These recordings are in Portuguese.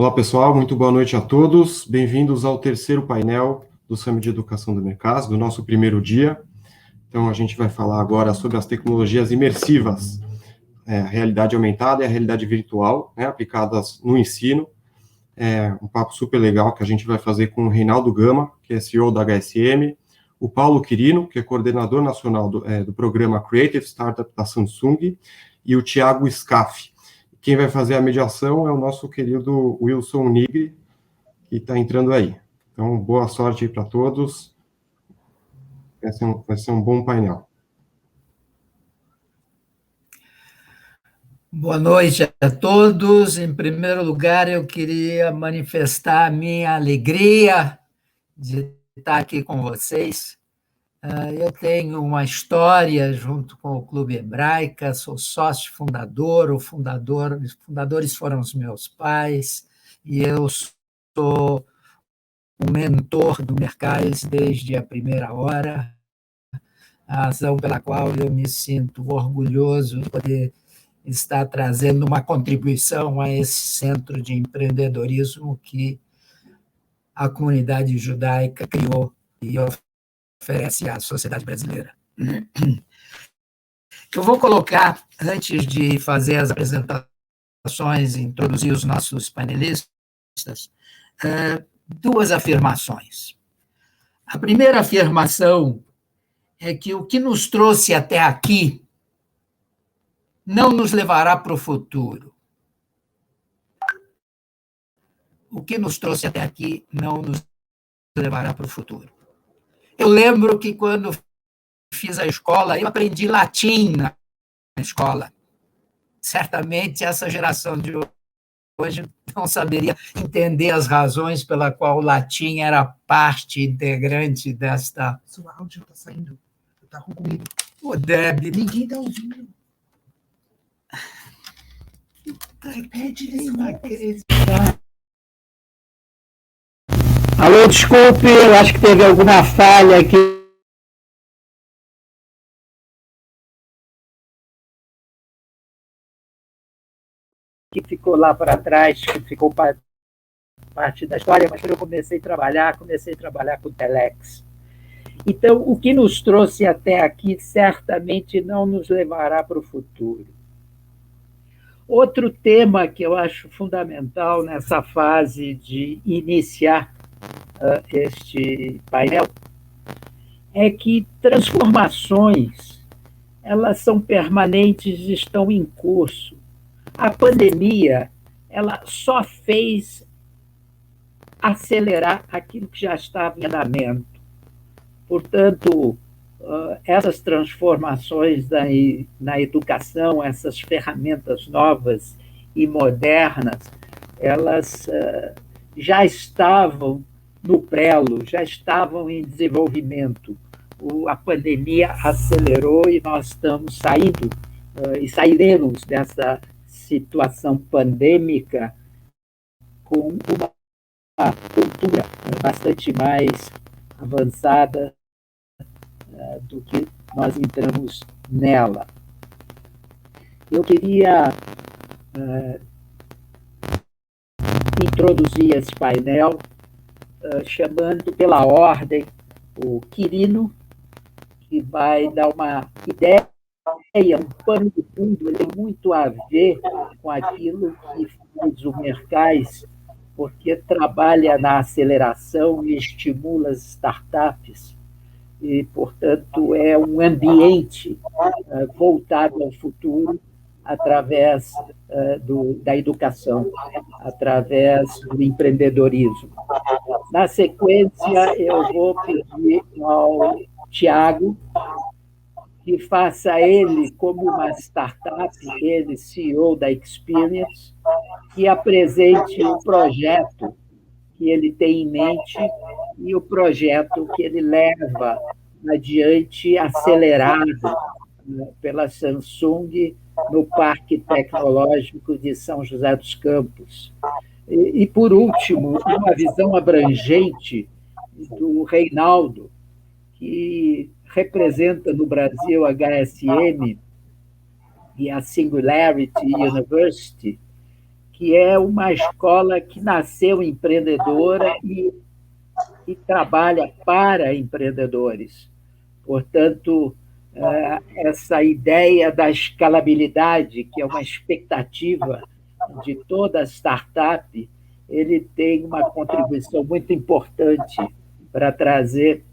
Olá, pessoal, muito boa noite a todos. Bem-vindos ao terceiro painel do Summit de Educação do Mercado, do nosso primeiro dia. Então, a gente vai falar agora sobre as tecnologias imersivas, a realidade aumentada e a realidade virtual, aplicadas no ensino. Um papo super legal que a gente vai fazer com o Reinaldo Gama, que é CEO da HSM, o Paulo Quirino, que é coordenador nacional do programa Creative Startup da Samsung, e o Thiago Scaff. Quem vai fazer a mediação é o nosso querido Wilson Nigri, que está entrando aí. Então, boa sorte aí para todos. Vai ser um bom painel. Boa noite a todos. Em primeiro lugar, eu queria manifestar a minha alegria de estar aqui com vocês. Eu tenho uma história junto com o Clube Hebraica, sou sócio fundador, os fundadores foram os meus pais, e eu sou um mentor do Mercais desde a primeira hora, a razão pela qual eu me sinto orgulhoso de poder estar trazendo uma contribuição a esse centro de empreendedorismo que a comunidade judaica criou e oferece à sociedade brasileira. Eu vou colocar, antes de fazer as apresentações e introduzir os nossos panelistas, duas afirmações. A primeira afirmação é que o que nos trouxe até aqui não nos levará para o futuro. O que nos trouxe até aqui não nos levará para o futuro. Eu lembro que quando fiz a escola, eu aprendi latim na escola. Certamente essa geração de hoje não saberia entender as razões pela qual o latim era parte integrante desta... Seu áudio está saindo. Está ruído. Ô, Deb... Ninguém está ouvindo. Alô, desculpe, eu acho que teve alguma falha aqui. Que ficou lá para trás, que ficou parte da história, mas quando eu comecei a trabalhar com o Telex. Então, o que nos trouxe até aqui certamente não nos levará para o futuro. Outro tema que eu acho fundamental nessa fase de iniciar este painel é que transformações, elas são permanentes e estão em curso. A pandemia, ela só fez acelerar aquilo que já estava em andamento. Portanto, essas transformações na educação, essas ferramentas novas e modernas, elas já estavam no prelo, já estavam em desenvolvimento. A pandemia acelerou e nós estamos saindo e sairemos dessa situação pandêmica com uma cultura bastante mais avançada do que nós entramos nela. Eu queria introduzir esse painel chamando pela ordem o Quirino, que vai dar uma ideia, um pano de fundo, ele tem muito a ver com aquilo que faz o Mercais, porque trabalha na aceleração e estimula as startups, e, portanto, é um ambiente voltado ao futuro através da educação, através do empreendedorismo. Na sequência, eu vou pedir ao Thiago que faça ele, como uma startup, ele, CEO da Experience, que apresente o projeto que ele tem em mente e o projeto que ele leva adiante, acelerado pela Samsung no Parque Tecnológico de São José dos Campos. E, por último, uma visão abrangente do Reinaldo, que representa no Brasil a HSM e a Singularity University, que é uma escola que nasceu empreendedora e trabalha para empreendedores. Portanto, essa ideia da escalabilidade, que é uma expectativa de toda startup, ele tem uma contribuição muito importante para trazer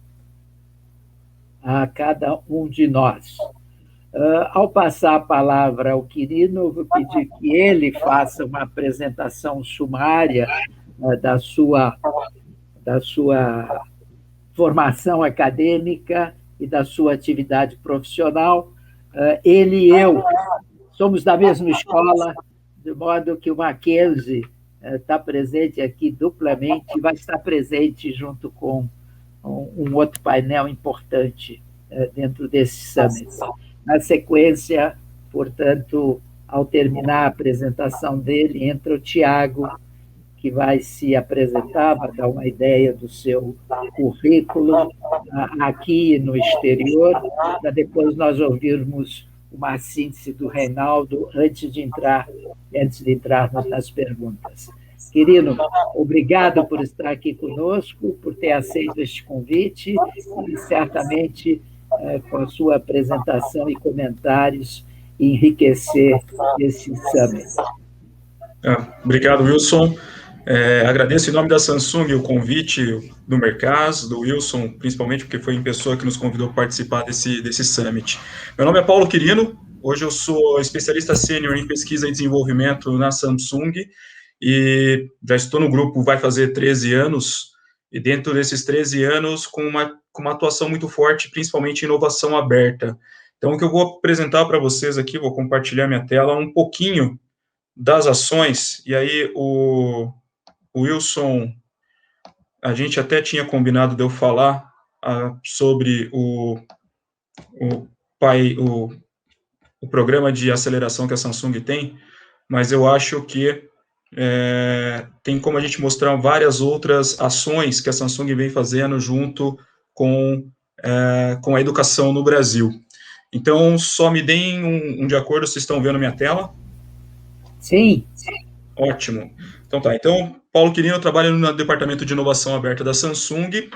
a cada um de nós. Ao passar a palavra ao Quirino, eu vou pedir que ele faça uma apresentação sumária da sua formação acadêmica e da sua atividade profissional. Ele e eu somos da mesma escola, de modo que o Mackenzie está presente aqui duplamente e vai estar presente junto com um outro painel importante dentro desse summit. Na sequência, portanto, ao terminar a apresentação dele, entra o Tiago, que vai se apresentar, vai dar uma ideia do seu currículo aqui e no exterior, para depois nós ouvirmos uma síntese do Reinaldo antes de entrarmos nas perguntas. Querido, obrigado por estar aqui conosco, por ter aceito este convite e certamente com a sua apresentação e comentários enriquecer esse summit. Obrigado, Wilson. Agradeço em nome da Samsung o convite do Mercaz, do Wilson, principalmente porque foi em pessoa que nos convidou para participar desse summit. Meu nome é Paulo Quirino, hoje eu sou especialista sênior em pesquisa e desenvolvimento na Samsung e já estou no grupo, vai fazer 13 anos, e dentro desses 13 anos com uma atuação muito forte, principalmente em inovação aberta. Então, o que eu vou apresentar para vocês aqui, vou compartilhar minha tela, um pouquinho das ações, e aí o Wilson, a gente até tinha combinado de eu falar sobre o programa de aceleração que a Samsung tem, mas eu acho que tem como a gente mostrar várias outras ações que a Samsung vem fazendo junto com a educação no Brasil. Então, só me deem um de acordo, vocês estão vendo minha tela? Sim. Ótimo. Então tá, Paulo Quirino, eu trabalho no departamento de inovação aberta da Samsung.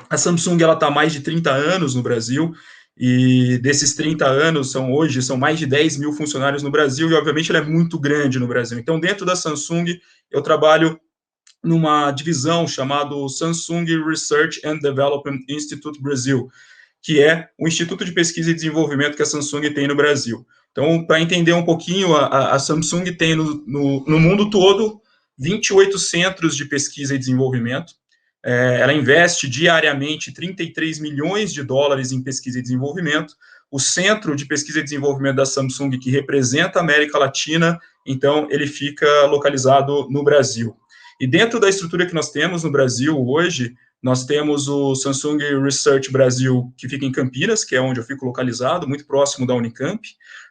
A Samsung está há mais de 30 anos no Brasil, e desses 30 anos, hoje, são mais de 10 mil funcionários no Brasil, e obviamente ela é muito grande no Brasil. Então, dentro da Samsung, eu trabalho numa divisão chamada Samsung Research and Development Institute Brasil, que é o Instituto de Pesquisa e Desenvolvimento que a Samsung tem no Brasil. Então, para entender um pouquinho, a Samsung tem no mundo todo 28 centros de pesquisa e desenvolvimento. Ela investe diariamente 33 milhões de dólares em pesquisa e desenvolvimento. O Centro de Pesquisa e Desenvolvimento da Samsung, que representa a América Latina, então, ele fica localizado no Brasil. E dentro da estrutura que nós temos no Brasil hoje, nós temos o Samsung Research Brasil, que fica em Campinas, que é onde eu fico localizado, muito próximo da Unicamp.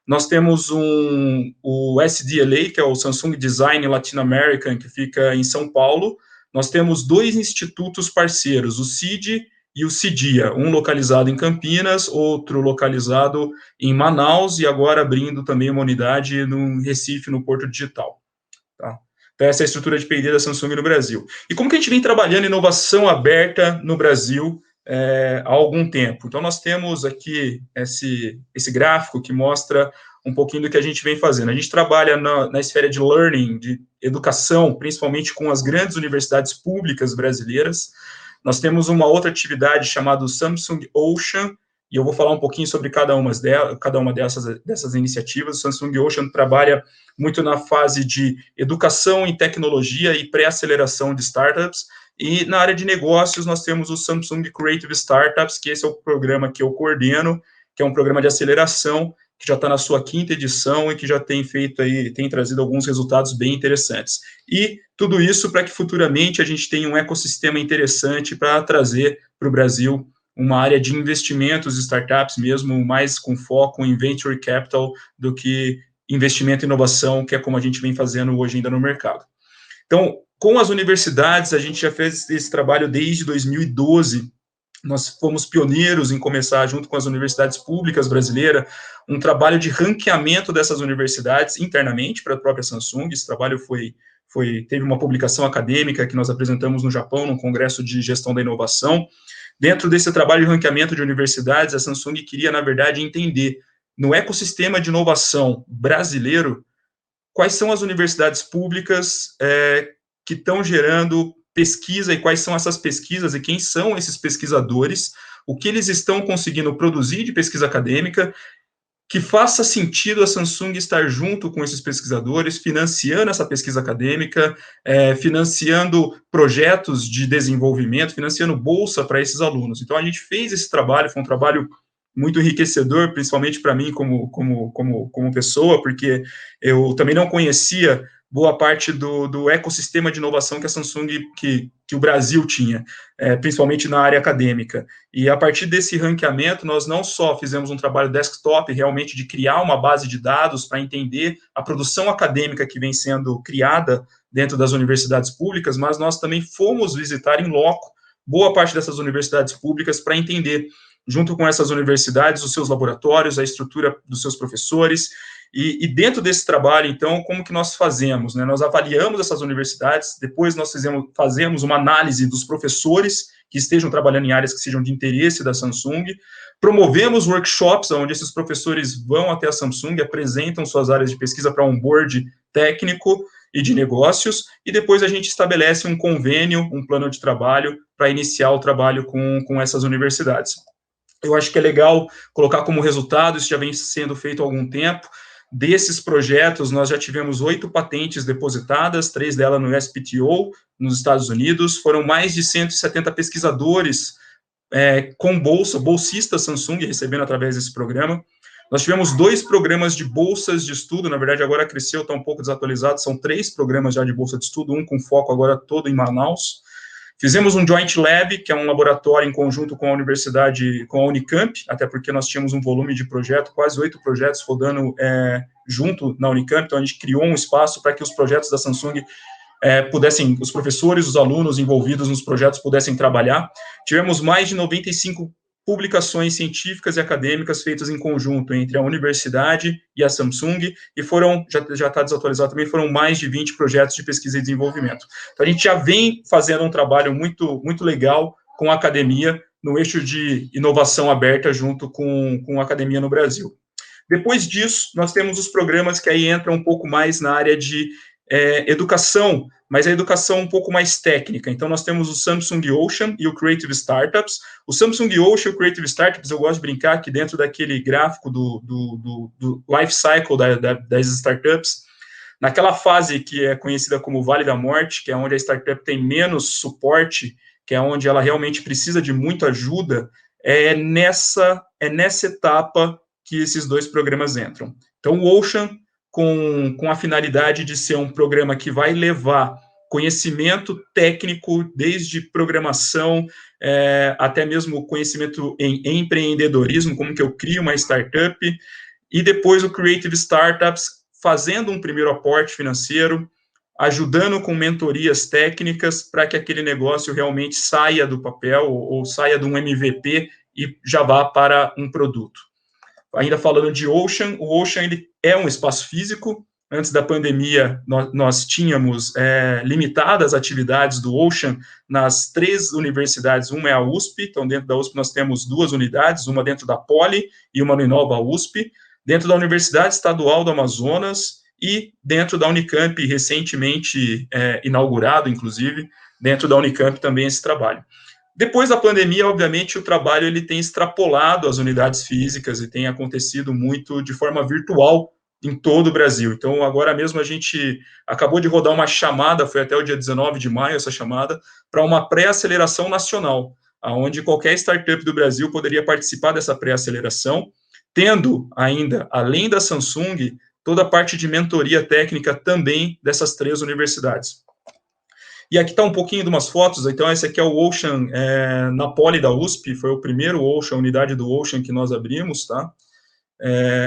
Nós temos o SDLA, que é o Samsung Design Latin American, que fica em São Paulo. Nós temos 2 institutos parceiros, o CID e o CIDIA, um localizado em Campinas, outro localizado em Manaus, e agora abrindo também uma unidade no Recife, no Porto Digital. Tá? Então, essa é a estrutura de P&D da Samsung no Brasil. E como que a gente vem trabalhando inovação aberta no Brasil há algum tempo? Então, nós temos aqui esse gráfico que mostra um pouquinho do que a gente vem fazendo. A gente trabalha na esfera de learning, de educação, principalmente com as grandes universidades públicas brasileiras. Nós temos uma outra atividade chamada Samsung Ocean, e eu vou falar um pouquinho sobre cada uma dessas iniciativas. O Samsung Ocean trabalha muito na fase de educação em tecnologia e pré-aceleração de startups, e na área de negócios nós temos o Samsung Creative Startups, que esse é o programa que eu coordeno, que é um programa de aceleração, que já está na sua 5ª edição e que já tem trazido alguns resultados bem interessantes. E tudo isso para que futuramente a gente tenha um ecossistema interessante para trazer para o Brasil uma área de investimentos de startups mesmo, mais com foco em venture capital do que investimento em inovação, que é como a gente vem fazendo hoje ainda no mercado. Então, com as universidades, a gente já fez esse trabalho desde 2012, nós fomos pioneiros em começar, junto com as universidades públicas brasileiras, um trabalho de ranqueamento dessas universidades internamente para a própria Samsung. Esse trabalho teve uma publicação acadêmica que nós apresentamos no Japão, num congresso de gestão da inovação. Dentro desse trabalho de ranqueamento de universidades, a Samsung queria, na verdade, entender, no ecossistema de inovação brasileiro, quais são as universidades públicas que estão gerando pesquisa e quais são essas pesquisas e quem são esses pesquisadores, o que eles estão conseguindo produzir de pesquisa acadêmica, que faça sentido a Samsung estar junto com esses pesquisadores, financiando essa pesquisa acadêmica, financiando projetos de desenvolvimento, financiando bolsa para esses alunos. Então, a gente fez esse trabalho, foi um trabalho muito enriquecedor, principalmente para mim como pessoa, porque eu também não conhecia boa parte do ecossistema de inovação que a Samsung, que o Brasil tinha, principalmente na área acadêmica. E a partir desse ranqueamento, nós não só fizemos um trabalho desktop, realmente de criar uma base de dados para entender a produção acadêmica que vem sendo criada dentro das universidades públicas, mas nós também fomos visitar em loco boa parte dessas universidades públicas para entender, junto com essas universidades, os seus laboratórios, a estrutura dos seus professores. E dentro desse trabalho, então, como que nós fazemos? Né? Nós avaliamos essas universidades, depois nós fazemos uma análise dos professores que estejam trabalhando em áreas que sejam de interesse da Samsung, promovemos workshops onde esses professores vão até a Samsung, apresentam suas áreas de pesquisa para um board técnico e de negócios, e depois a gente estabelece um convênio, um plano de trabalho, para iniciar o trabalho com essas universidades. Eu acho que é legal colocar como resultado, isso já vem sendo feito há algum tempo. Desses projetos, nós já tivemos 8 patentes depositadas, 3 delas no SPTO, nos Estados Unidos, foram mais de 170 pesquisadores com bolsistas Samsung recebendo através desse programa. Nós tivemos 2 programas de bolsas de estudo, na verdade agora cresceu, está um pouco desatualizado, são 3 programas já de bolsa de estudo, um com foco agora todo em Manaus. Fizemos um Joint Lab, que é um laboratório em conjunto com a universidade, com a Unicamp, até porque nós tínhamos um volume de projeto, quase 8 projetos rodando junto na Unicamp, então a gente criou um espaço para que os projetos da Samsung pudessem, os professores, os alunos envolvidos nos projetos pudessem trabalhar. Tivemos mais de 95 publicações científicas e acadêmicas feitas em conjunto entre a universidade e a Samsung, e foram, já está desatualizado também, foram mais de 20 projetos de pesquisa e desenvolvimento. Então, a gente já vem fazendo um trabalho muito, muito legal com a academia, no eixo de inovação aberta junto com a academia no Brasil. Depois disso, nós temos os programas que aí entram um pouco mais na área de educação, mas a educação um pouco mais técnica. Então, nós temos o Samsung Ocean e o Creative Startups. O Samsung Ocean e o Creative Startups, eu gosto de brincar que dentro daquele gráfico do life cycle das startups, naquela fase que é conhecida como Vale da Morte, que é onde a startup tem menos suporte, que é onde ela realmente precisa de muita ajuda, é nessa etapa que esses 2 programas entram. Então, o Ocean, com a finalidade de ser um programa que vai levar conhecimento técnico, desde programação, até mesmo conhecimento em empreendedorismo, como que eu crio uma startup, e depois o Creative Startups, fazendo um primeiro aporte financeiro, ajudando com mentorias técnicas para que aquele negócio realmente saia do papel ou saia de um MVP e já vá para um produto. Ainda falando de Ocean, o Ocean ele é um espaço físico. Antes da pandemia, nós tínhamos limitadas atividades do Ocean nas 3 universidades. Uma é a USP, então dentro da USP nós temos 2 unidades, uma dentro da Poli e uma no Inova USP. Dentro da Universidade Estadual do Amazonas e dentro da Unicamp, recentemente inaugurado, inclusive, dentro da Unicamp também esse trabalho. Depois da pandemia, obviamente, o trabalho ele tem extrapolado as unidades físicas e tem acontecido muito de forma virtual em todo o Brasil. Então, agora mesmo a gente acabou de rodar uma chamada, foi até o dia 19 de maio essa chamada, para uma pré-aceleração nacional, onde qualquer startup do Brasil poderia participar dessa pré-aceleração, tendo ainda, além da Samsung, toda a parte de mentoria técnica também dessas 3 universidades. E aqui está um pouquinho de umas fotos, então esse aqui é o Ocean na Poli da USP, foi o primeiro Ocean, a unidade do Ocean que nós abrimos, tá?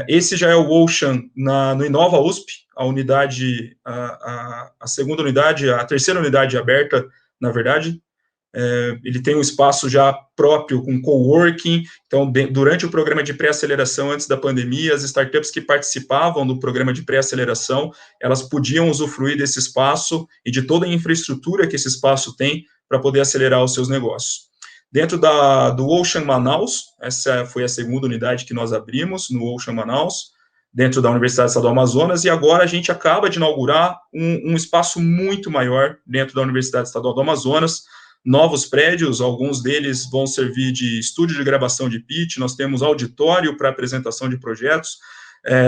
Esse já é o Ocean no Inova USP, a unidade, a segunda unidade, a terceira unidade aberta, na verdade, ele tem um espaço já próprio com coworking. Então, durante o programa de pré-aceleração, antes da pandemia, as startups que participavam do programa de pré-aceleração, elas podiam usufruir desse espaço e de toda a infraestrutura que esse espaço tem para poder acelerar os seus negócios. Dentro do Ocean Manaus, essa foi a segunda unidade que nós abrimos, no Ocean Manaus, dentro da Universidade Estadual do Amazonas, e agora a gente acaba de inaugurar um espaço muito maior dentro da Universidade Estadual do Amazonas, novos prédios, alguns deles vão servir de estúdio de gravação de pitch, nós temos auditório para apresentação de projetos,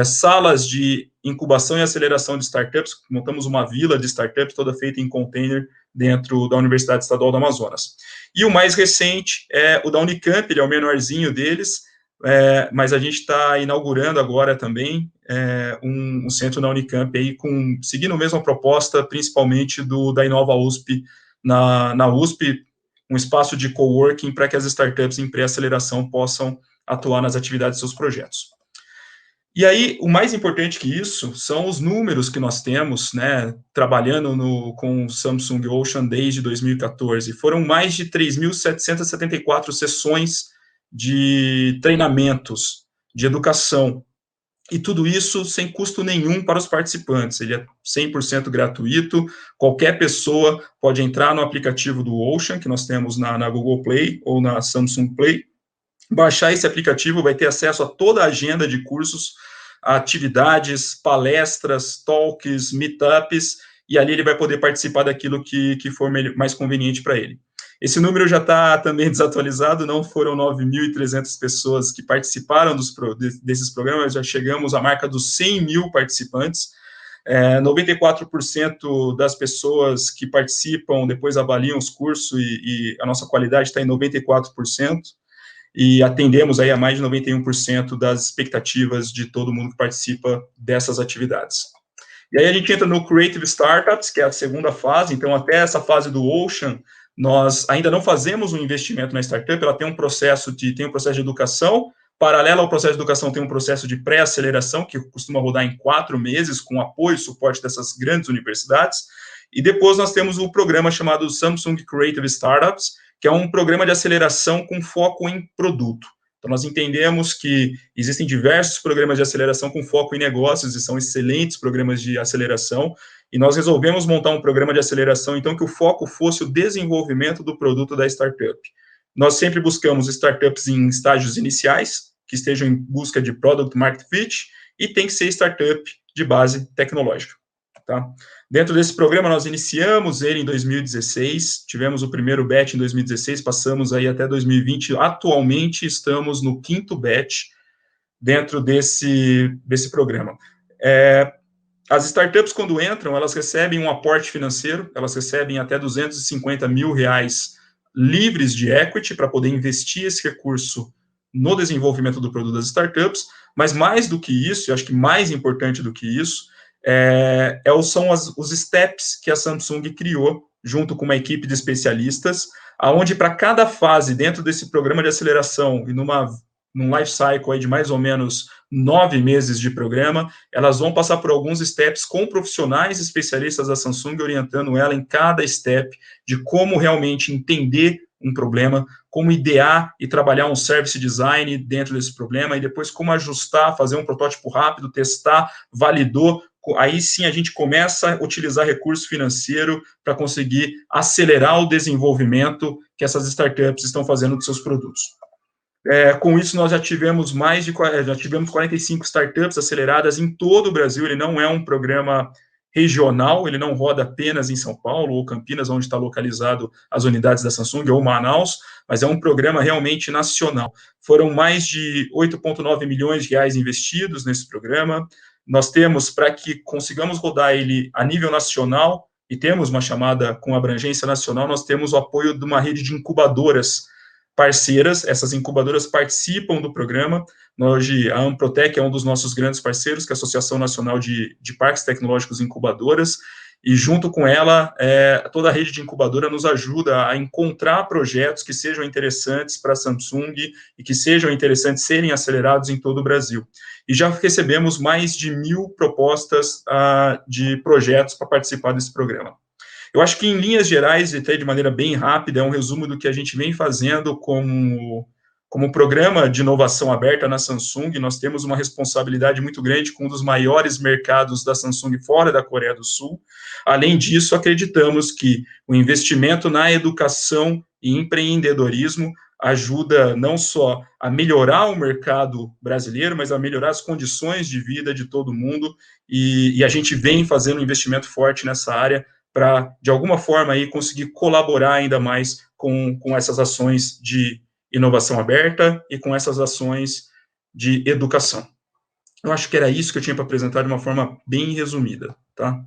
salas de incubação e aceleração de startups, montamos uma vila de startups toda feita em container dentro da Universidade Estadual do Amazonas. E o mais recente é o da Unicamp, ele é o menorzinho deles, mas a gente está inaugurando agora também um centro na Unicamp, aí, seguindo a mesma proposta, principalmente da Inova USP, na USP, um espaço de coworking para que as startups em pré-aceleração possam atuar nas atividades de seus projetos. E aí, o mais importante que isso são os números que nós temos, né, trabalhando com o Samsung Ocean desde 2014. Foram mais de 3.774 sessões de treinamentos, de educação, e tudo isso sem custo nenhum para os participantes. Ele é 100% gratuito, qualquer pessoa pode entrar no aplicativo do Ocean, que nós temos na Google Play ou na Samsung Play, baixar esse aplicativo, vai ter acesso a toda a agenda de cursos, atividades, palestras, talks, meetups, e ali ele vai poder participar daquilo que for mais conveniente para ele. Esse número já está também desatualizado, não foram 9.300 pessoas que participaram desses programas, já chegamos à marca dos 100 mil participantes, 94% das pessoas que participam depois avaliam os cursos e a nossa qualidade está em 94%, e atendemos aí a mais de 91% das expectativas de todo mundo que participa dessas atividades. E aí a gente entra no Creative Startups, que é a segunda fase. Então, até essa fase do Ocean, nós ainda não fazemos um investimento na startup, ela tem um processo de educação, paralelo ao processo de educação tem um processo de pré-aceleração, que costuma rodar em 4 meses, com apoio e suporte dessas grandes universidades, e depois nós temos o programa chamado Samsung Creative Startups, que é um programa de aceleração com foco em produto. Então, nós entendemos que existem diversos programas de aceleração com foco em negócios, e são excelentes programas de aceleração, e nós resolvemos montar um programa de aceleração, então, que o foco fosse o desenvolvimento do produto da startup. Nós sempre buscamos startups em estágios iniciais, que estejam em busca de Product Market Fit, e tem que ser startup de base tecnológica. Tá? Dentro desse programa, nós iniciamos ele em 2016, tivemos o primeiro batch em 2016, passamos aí até 2020, atualmente estamos no 5º batch dentro desse programa. As startups, quando entram, elas recebem um aporte financeiro, elas recebem até R$250 mil livres de equity para poder investir esse recurso no desenvolvimento do produto das startups, mas mais do que isso, eu acho que mais importante do que isso, são os steps que a Samsung criou, junto com uma equipe de especialistas, onde para cada fase dentro desse programa de aceleração e num life cycle aí de mais ou menos 9 meses de programa, elas vão passar por alguns steps com profissionais especialistas da Samsung, orientando ela em cada step de como realmente entender um problema, como idear e trabalhar um service design dentro desse problema, e depois como ajustar, fazer um protótipo rápido, testar, validou, aí sim a gente começa a utilizar recurso financeiro para conseguir acelerar o desenvolvimento que essas startups estão fazendo dos seus produtos. Com isso, nós já tivemos 45 startups aceleradas em todo o Brasil. Ele não é um programa regional, ele não roda apenas em São Paulo ou Campinas, onde está localizado as unidades da Samsung, ou Manaus, mas é um programa realmente nacional. Foram mais de 8,9 milhões de reais investidos nesse programa. Nós temos, para que consigamos rodar ele a nível nacional, e temos uma chamada com abrangência nacional, nós temos o apoio de uma rede de incubadoras parceiras. Essas incubadoras participam do programa. Hoje, a Amprotec é um dos nossos grandes parceiros, que é a Associação Nacional de Parques Tecnológicos e Incubadoras, e junto com ela, toda a rede de incubadora nos ajuda a encontrar projetos que sejam interessantes para a Samsung e que sejam interessantes serem acelerados em todo o Brasil. E já recebemos mais de 1.000 propostas de projetos para participar desse programa. Eu acho que, em linhas gerais, e até de maneira bem rápida, é um resumo do que a gente vem fazendo como programa de inovação aberta na Samsung. Nós temos uma responsabilidade muito grande com um dos maiores mercados da Samsung fora da Coreia do Sul. Além disso, acreditamos que o investimento na educação e empreendedorismo ajuda não só a melhorar o mercado brasileiro, mas a melhorar as condições de vida de todo mundo, e a gente vem fazendo um investimento forte nessa área para, de alguma forma, aí, conseguir colaborar ainda mais com essas ações de inovação aberta e com essas ações de educação. Eu acho que era isso que eu tinha para apresentar de uma forma bem resumida, tá?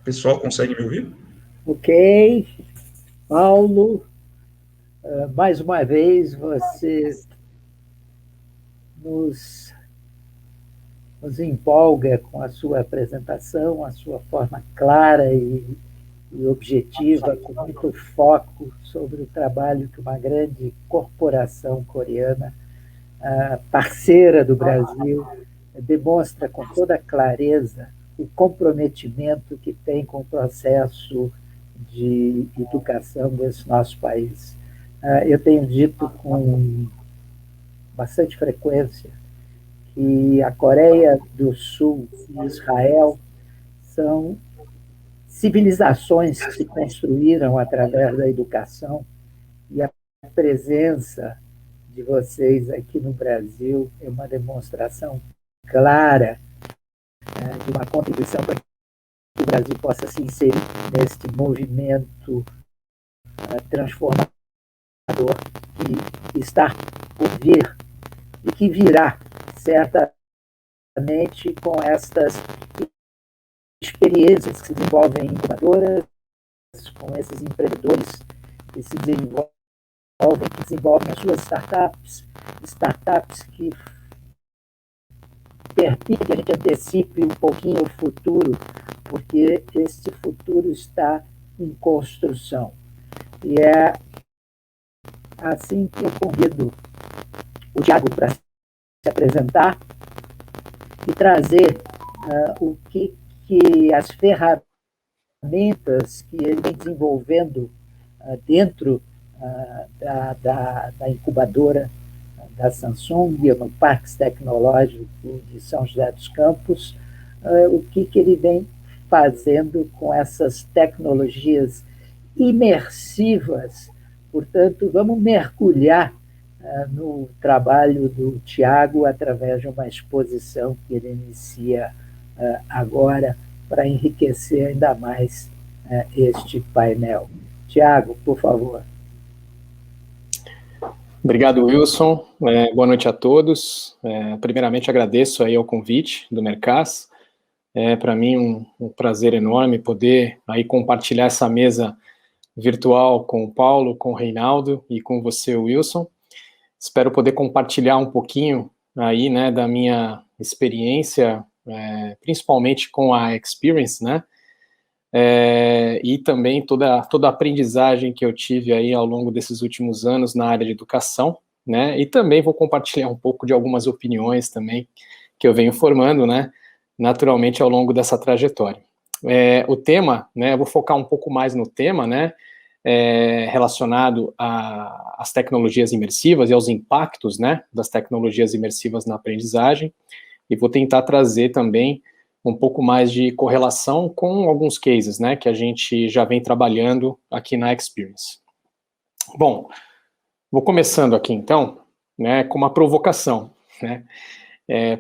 Pessoal, consegue me ouvir? Ok, Paulo, mais uma vez você nos empolga com a sua apresentação, a sua forma clara e objetiva, com muito foco sobre o trabalho que uma grande corporação coreana, parceira do Brasil, demonstra com toda clareza o comprometimento que tem com o processo de educação desse nosso país. Eu tenho dito com bastante frequência que a Coreia do Sul e Israel são civilizações que se construíram através da educação, e a presença de vocês aqui no Brasil é uma demonstração clara de uma contribuição para que o Brasil possa se inserir neste movimento transformador que está por vir e que virá certamente com estas experiências que se desenvolvem em incubadoras, com esses empreendedores que se desenvolvem as suas startups que permitem que a gente antecipe um pouquinho o futuro, porque este futuro está em construção. E é assim que eu convido o Thiago para se apresentar e trazer o que as ferramentas que ele vem desenvolvendo dentro da incubadora da Samsung, no Parque Tecnológico de São José dos Campos, o que ele vem fazendo com essas tecnologias imersivas. Portanto, vamos mergulhar no trabalho do Thiago através de uma exposição que ele inicia agora para enriquecer ainda mais este painel. Thiago, por favor. Obrigado, Wilson. Boa noite a todos. Primeiramente, agradeço aí ao convite do Mercaz. Para mim um prazer enorme poder aí compartilhar essa mesa virtual com o Paulo, com o Reinaldo e com você, Wilson. Espero poder compartilhar um pouquinho aí, né, da minha experiência, principalmente com a Experience, né, e também toda a aprendizagem que eu tive aí ao longo desses últimos anos na área de educação, né, e também vou compartilhar um pouco de algumas opiniões também que eu venho formando, né, naturalmente ao longo dessa trajetória. O tema, né, eu vou focar um pouco mais no tema, né, relacionado às tecnologias imersivas e aos impactos, né, das tecnologias imersivas na aprendizagem, e vou tentar trazer também um pouco mais de correlação com alguns cases, né, que a gente já vem trabalhando aqui na Experience. Bom, vou começando aqui então, né, com uma provocação, né,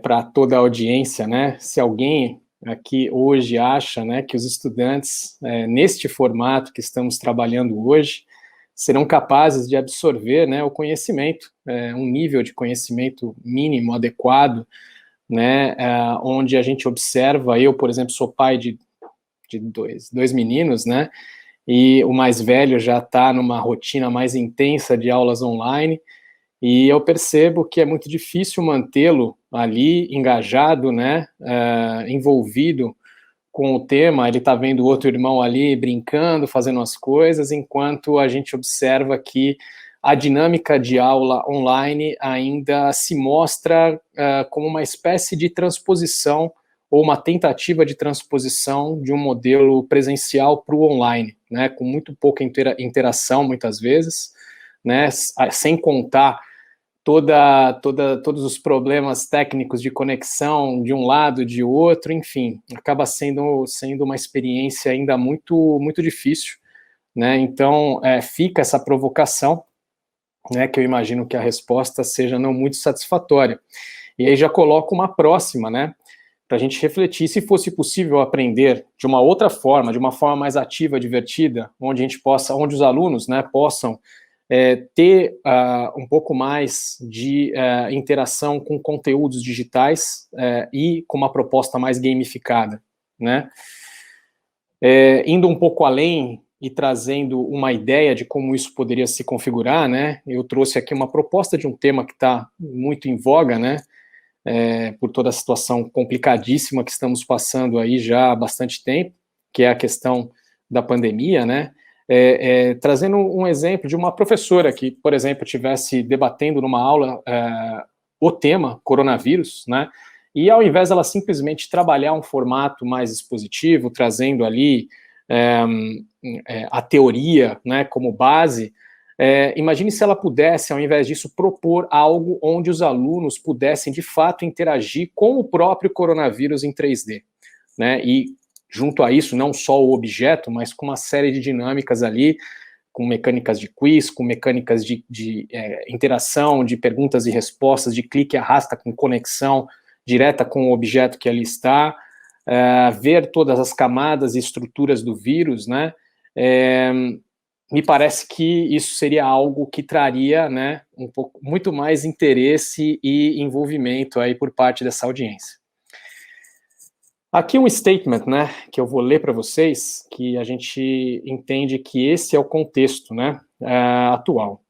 para toda a audiência, né, se alguém aqui hoje acha, né, que os estudantes, neste formato que estamos trabalhando hoje, serão capazes de absorver, né, o conhecimento, um nível de conhecimento mínimo, adequado, né, onde a gente observa, eu, por exemplo, sou pai de dois meninos, né, e o mais velho já está numa rotina mais intensa de aulas online, e eu percebo que é muito difícil mantê-lo ali engajado, né, envolvido com o tema. Ele está vendo o outro irmão ali brincando, fazendo as coisas, enquanto a gente observa que a dinâmica de aula online ainda se mostra como uma espécie de transposição ou uma tentativa de transposição de um modelo presencial para o online, né, com muito pouca interação, muitas vezes, né, sem contar todos os problemas técnicos de conexão de um lado, de outro, enfim, acaba sendo uma experiência ainda muito, muito difícil, né, então fica essa provocação, né, que eu imagino que a resposta seja não muito satisfatória. E aí já coloco uma próxima, né, para a gente refletir, se fosse possível aprender de uma outra forma, de uma forma mais ativa, divertida, onde os alunos, né, possam ter um pouco mais de interação com conteúdos digitais e com uma proposta mais gamificada, né? Indo um pouco além e trazendo uma ideia de como isso poderia se configurar, né? Eu trouxe aqui uma proposta de um tema que está muito em voga, né? Por toda a situação complicadíssima que estamos passando aí já há bastante tempo, que é a questão da pandemia, né? Trazendo um exemplo de uma professora que, por exemplo, estivesse debatendo numa aula o tema coronavírus, né? E ao invés dela simplesmente trabalhar um formato mais expositivo, trazendo ali a teoria, né, como base, imagine se ela pudesse, ao invés disso, propor algo onde os alunos pudessem, de fato, interagir com o próprio coronavírus em 3D, né, e junto a isso, não só o objeto, mas com uma série de dinâmicas ali, com mecânicas de quiz, com mecânicas de interação, de perguntas e respostas, de clique e arrasta, com conexão direta com o objeto que ali está, ver todas as camadas e estruturas do vírus, né, me parece que isso seria algo que traria, né, muito mais interesse e envolvimento aí por parte dessa audiência. Aqui um statement, né, que eu vou ler para vocês, que a gente entende que esse é o contexto, né, atual.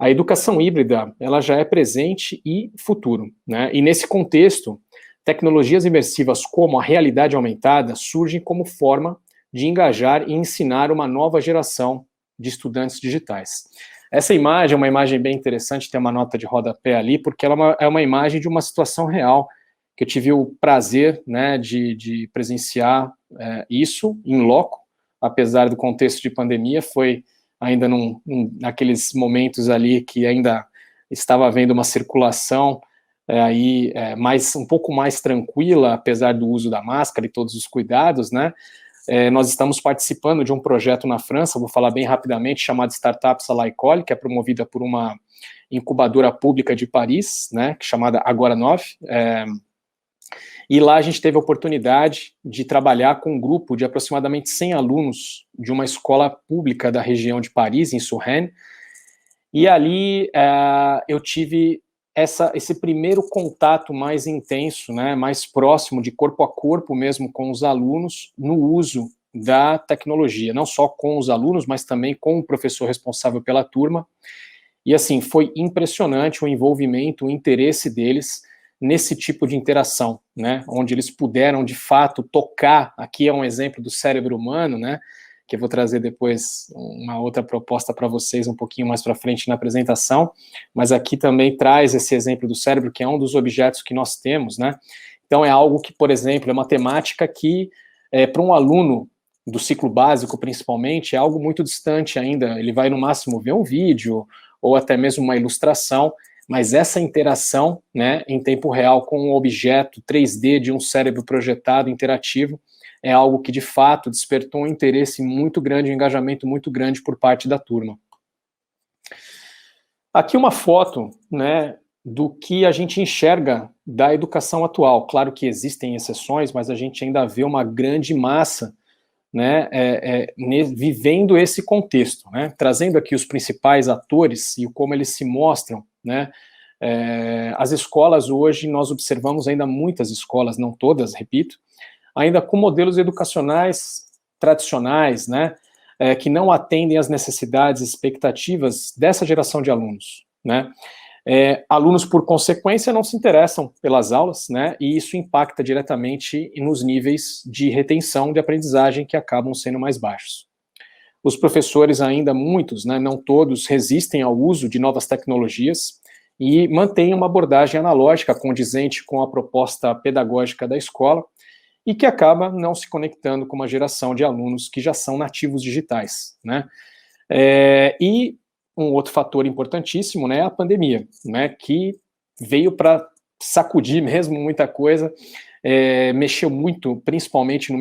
A educação híbrida, ela já é presente e futuro, né, e nesse contexto, tecnologias imersivas como a realidade aumentada surgem como forma de engajar e ensinar uma nova geração de estudantes digitais. Essa imagem é uma imagem bem interessante, tem uma nota de rodapé ali, porque ela é uma imagem de uma situação real, que eu tive o prazer, né, de presenciar isso em loco, apesar do contexto de pandemia, foi ainda naqueles momentos ali que ainda estava havendo uma circulação um pouco mais tranquila, apesar do uso da máscara e todos os cuidados, né? Nós estamos participando de um projeto na França, vou falar bem rapidamente, chamado Startups à la École, que é promovida por uma incubadora pública de Paris, né, chamada Agora 9, e lá a gente teve a oportunidade de trabalhar com um grupo de aproximadamente 100 alunos de uma escola pública da região de Paris, em Suresnes, e ali eu tive esse primeiro contato mais intenso, né, mais próximo, de corpo a corpo mesmo com os alunos, no uso da tecnologia, não só com os alunos, mas também com o professor responsável pela turma, e assim, foi impressionante o envolvimento, o interesse deles nesse tipo de interação, né, onde eles puderam, de fato, tocar, aqui é um exemplo do cérebro humano, né, que eu vou trazer depois uma outra proposta para vocês um pouquinho mais para frente na apresentação, mas aqui também traz esse exemplo do cérebro, que é um dos objetos que nós temos, né, então é algo que, por exemplo, é uma temática que, para um aluno do ciclo básico, principalmente, é algo muito distante ainda, ele vai no máximo ver um vídeo, ou até mesmo uma ilustração, mas essa interação, né, em tempo real com um objeto 3D de um cérebro projetado, interativo, é algo que, de fato, despertou um interesse muito grande, um engajamento muito grande por parte da turma. Aqui uma foto, né, do que a gente enxerga da educação atual. Claro que existem exceções, mas a gente ainda vê uma grande massa, né, vivendo esse contexto, né, trazendo aqui os principais atores e como eles se mostram, né, as escolas hoje, nós observamos ainda muitas escolas, não todas, repito, ainda com modelos educacionais tradicionais, né, que não atendem às necessidades e expectativas dessa geração de alunos, né. Alunos, por consequência, não se interessam pelas aulas, né, e isso impacta diretamente nos níveis de retenção de aprendizagem que acabam sendo mais baixos. os professores ainda, muitos, né, não todos, resistem ao uso de novas tecnologias e mantêm uma abordagem analógica condizente com a proposta pedagógica da escola e que acaba não se conectando com uma geração de alunos que já são nativos digitais, né? E um outro fator importantíssimo, né, é a pandemia, né, que veio para sacudir mesmo muita coisa, mexeu muito, principalmente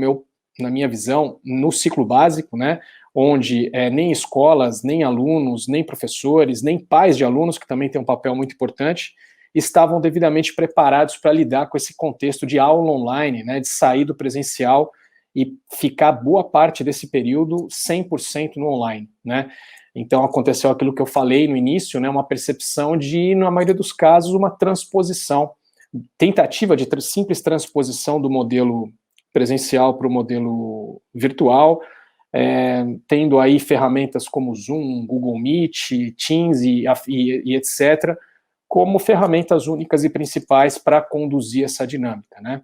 na minha visão, no ciclo básico, né, onde nem escolas, nem alunos, nem professores, nem pais de alunos, que também tem um papel muito importante, estavam devidamente preparados para lidar com esse contexto de aula online, né, de sair do presencial e ficar boa parte desse período 100% no online, né. Então aconteceu aquilo que eu falei no início, né, uma percepção de, na maioria dos casos, uma transposição, tentativa de simples transposição do modelo presencial para o modelo virtual, tendo aí ferramentas como Zoom, Google Meet, Teams e etc., como ferramentas únicas e principais para conduzir essa dinâmica, né?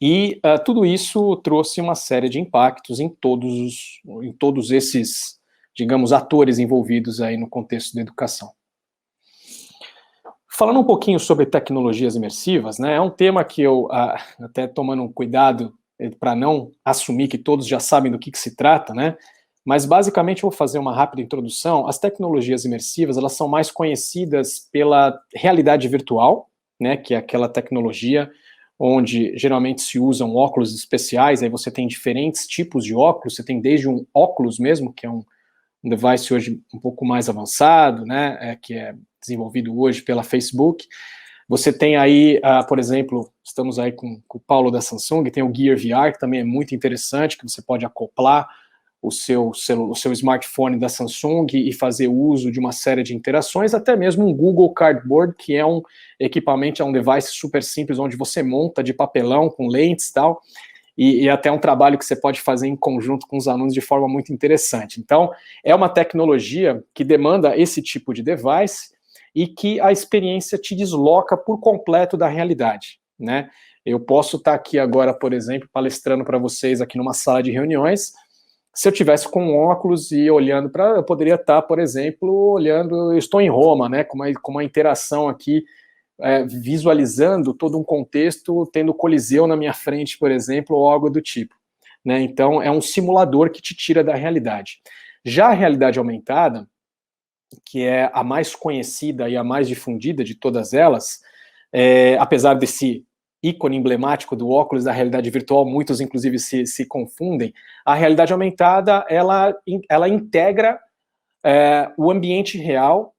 E tudo isso trouxe uma série de impactos em todos esses, digamos, atores envolvidos aí no contexto da educação. Falando um pouquinho sobre tecnologias imersivas, né, é um tema que eu, até tomando um cuidado para não assumir que todos já sabem do que se trata, né, mas basicamente eu vou fazer uma rápida introdução. As tecnologias imersivas, elas são mais conhecidas pela realidade virtual, né, que é aquela tecnologia onde geralmente se usam óculos especiais, aí você tem diferentes tipos de óculos, você tem desde um óculos mesmo, que é um device hoje um pouco mais avançado, né, que é desenvolvido hoje pela Facebook. Você tem aí, por exemplo, estamos aí com o Paulo da Samsung, tem o Gear VR, que também é muito interessante, que você pode acoplar o seu smartphone da Samsung e fazer uso de uma série de interações, até mesmo um Google Cardboard, que é um equipamento, é um device super simples, onde você monta de papelão, com lentes e tal, e até um trabalho que você pode fazer em conjunto com os alunos de forma muito interessante. Então, é uma tecnologia que demanda esse tipo de device e que a experiência te desloca por completo da realidade, né? Eu posso estar aqui agora, por exemplo, palestrando para vocês aqui numa sala de reuniões. Se eu tivesse com óculos e olhando para, eu poderia estar, por exemplo, olhando, eu estou em Roma, né, com uma interação aqui, visualizando todo um contexto, tendo o Coliseu na minha frente, por exemplo, ou algo do tipo, né? Então, é um simulador que te tira da realidade. Já a realidade aumentada, que é a mais conhecida e a mais difundida de todas elas, apesar desse ícone emblemático do óculos da realidade virtual, muitos inclusive se confundem, a realidade aumentada, ela integra o ambiente real,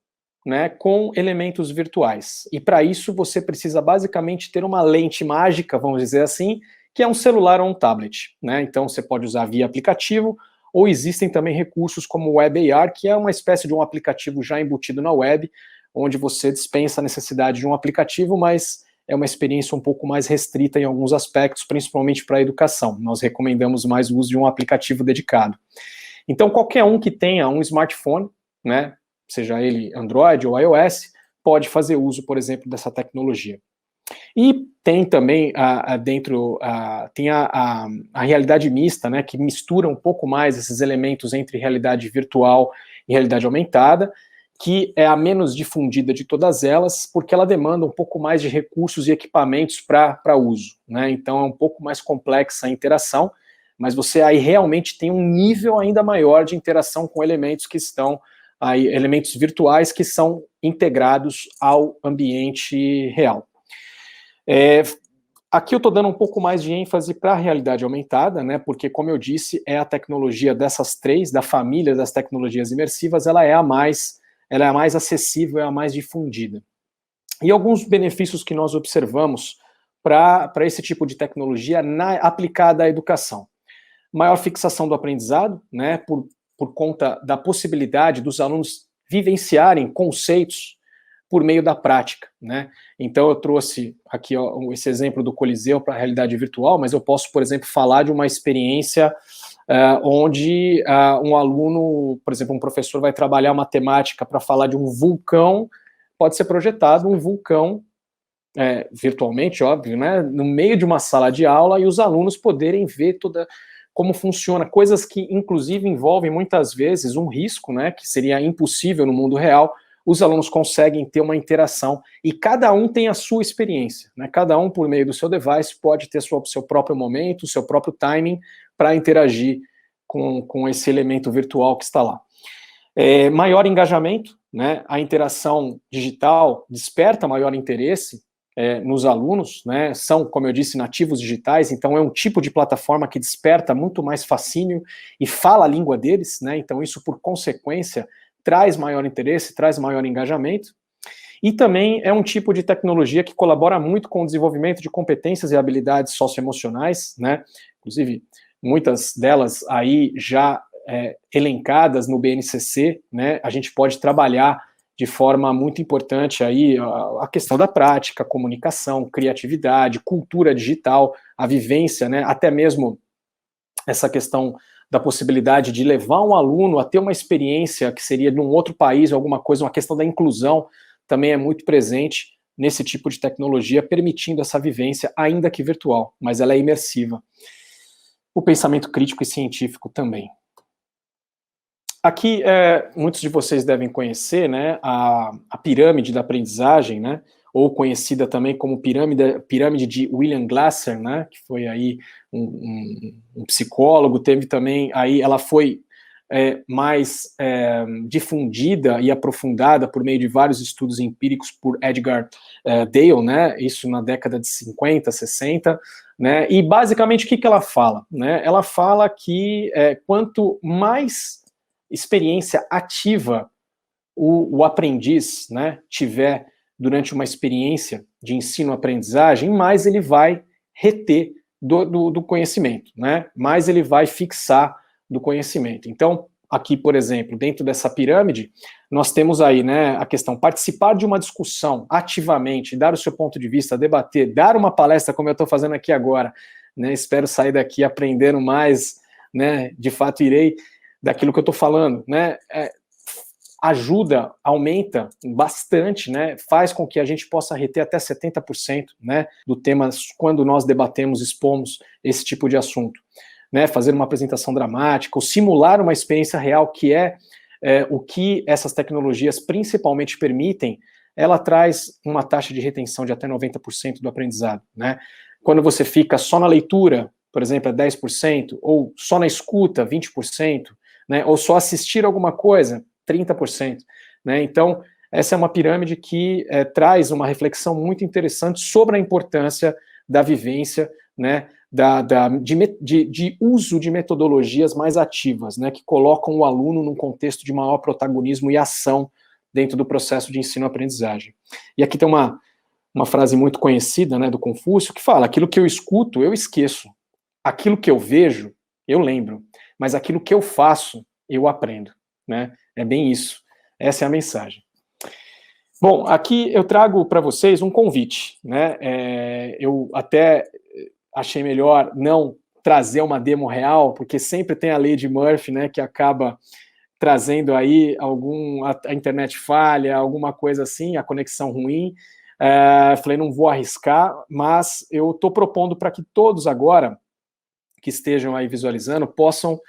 né, com elementos virtuais. E para isso você precisa basicamente ter uma lente mágica, vamos dizer assim, que é um celular ou um tablet, né? Então você pode usar via aplicativo, ou existem também recursos como o WebAR, que é uma espécie de um aplicativo já embutido na web, onde você dispensa a necessidade de um aplicativo, mas é uma experiência um pouco mais restrita em alguns aspectos, principalmente para a educação. Nós recomendamos mais o uso de um aplicativo dedicado. Então, qualquer um que tenha um smartphone, né, seja ele Android ou iOS, pode fazer uso, por exemplo, dessa tecnologia. E tem também tem a realidade mista, né, que mistura um pouco mais esses elementos entre realidade virtual e realidade aumentada, que é a menos difundida de todas elas, porque ela demanda um pouco mais de recursos e equipamentos para uso, né? Então é um pouco mais complexa a interação, mas você aí realmente tem um nível ainda maior de interação com elementos que estão aí, elementos virtuais que são integrados ao ambiente real. Aqui eu estou dando um pouco mais de ênfase para a realidade aumentada, né, porque, como eu disse, é a tecnologia dessas três, da família das tecnologias imersivas, ela é a mais acessível, é a mais difundida. E alguns benefícios que nós observamos para esse tipo de tecnologia aplicada à educação. Maior fixação do aprendizado, né, por conta da possibilidade dos alunos vivenciarem conceitos por meio da prática, né? Então eu trouxe aqui esse exemplo do Coliseu para a realidade virtual, mas eu posso, por exemplo, falar de uma experiência onde um aluno, por exemplo, um professor vai trabalhar matemática para falar de um vulcão, pode ser projetado um vulcão virtualmente, óbvio, né, no meio de uma sala de aula e os alunos poderem ver como funciona, coisas que, inclusive, envolvem muitas vezes um risco, né, que seria impossível no mundo real. Os alunos conseguem ter uma interação e cada um tem a sua experiência, né? Cada um, por meio do seu device, pode ter seu próprio momento, seu próprio timing para interagir com esse elemento virtual que está lá. Maior engajamento, né? A interação digital desperta maior interesse nos alunos, né? São, como eu disse, nativos digitais, então é um tipo de plataforma que desperta muito mais fascínio e fala a língua deles, né? Então isso, por consequência, traz maior interesse, traz maior engajamento, e também é um tipo de tecnologia que colabora muito com o desenvolvimento de competências e habilidades socioemocionais, né? Inclusive, muitas delas aí já elencadas no BNCC, né? A gente pode trabalhar de forma muito importante aí a questão da prática, comunicação, criatividade, cultura digital, a vivência, né? Até mesmo essa questão da possibilidade de levar um aluno a ter uma experiência que seria num outro país, alguma coisa, uma questão da inclusão, também é muito presente nesse tipo de tecnologia, permitindo essa vivência, ainda que virtual, mas ela é imersiva. O pensamento crítico e científico também. Aqui, muitos de vocês devem conhecer, né, a pirâmide da aprendizagem, né, ou conhecida também como pirâmide de William Glasser, né, que foi aí um psicólogo, teve também, aí ela foi mais difundida e aprofundada por meio de vários estudos empíricos por Edgar Dale, né, isso na década de 50, 60, né, e basicamente o que ela fala? Né? Ela fala que quanto mais experiência ativa o aprendiz, né, tiver durante uma experiência de ensino-aprendizagem, mais ele vai reter do conhecimento, né? Mais ele vai fixar do conhecimento. Então, aqui, por exemplo, dentro dessa pirâmide, nós temos aí, né, a questão participar de uma discussão ativamente, dar o seu ponto de vista, debater, dar uma palestra, como eu estou fazendo aqui agora, né? Espero sair daqui aprendendo mais, né? De fato, irei daquilo que eu estou falando, né? Ajuda, aumenta bastante, né, faz com que a gente possa reter até 70%, né, do tema quando nós debatemos, expomos esse tipo de assunto, né, fazer uma apresentação dramática, ou simular uma experiência real, que o que essas tecnologias principalmente permitem, ela traz uma taxa de retenção de até 90% do aprendizado, né, quando você fica só na leitura, por exemplo, é 10%, ou só na escuta, 20%, né, ou só assistir alguma coisa, 30%, né? Então, essa é uma pirâmide que traz uma reflexão muito interessante sobre a importância da vivência, né, de uso de metodologias mais ativas, né, que colocam o aluno num contexto de maior protagonismo e ação dentro do processo de ensino-aprendizagem. E aqui tem uma frase muito conhecida, né, do Confúcio, que fala: aquilo que eu escuto, eu esqueço. Aquilo que eu vejo, eu lembro. Mas aquilo que eu faço, eu aprendo, né? É bem isso. Essa é a mensagem. Bom, aqui eu trago para vocês um convite, né? Eu até achei melhor não trazer uma demo real, porque sempre tem a lei de Murphy, né, que acaba trazendo aí a internet falha, alguma coisa assim, a conexão ruim. Falei, não vou arriscar, mas eu estou propondo para que todos agora que estejam aí visualizando possam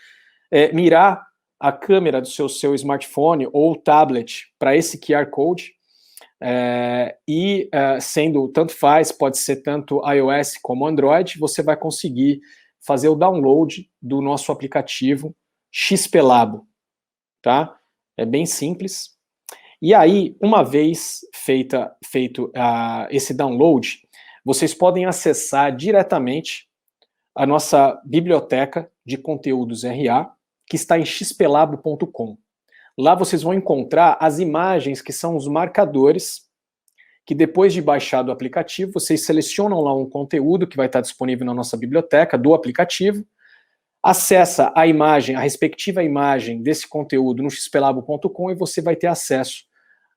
mirar a câmera do seu smartphone ou tablet para esse QR Code, sendo, tanto faz, pode ser tanto iOS como Android, você vai conseguir fazer o download do nosso aplicativo XP Labo, tá? É bem simples. E aí, uma vez feito esse download, vocês podem acessar diretamente a nossa biblioteca de conteúdos RA, que está em xplabo.com. Lá vocês vão encontrar as imagens que são os marcadores, que depois de baixar o aplicativo, vocês selecionam lá um conteúdo que vai estar disponível na nossa biblioteca do aplicativo, acessa a imagem, a respectiva imagem desse conteúdo no xplabo.com e você vai ter acesso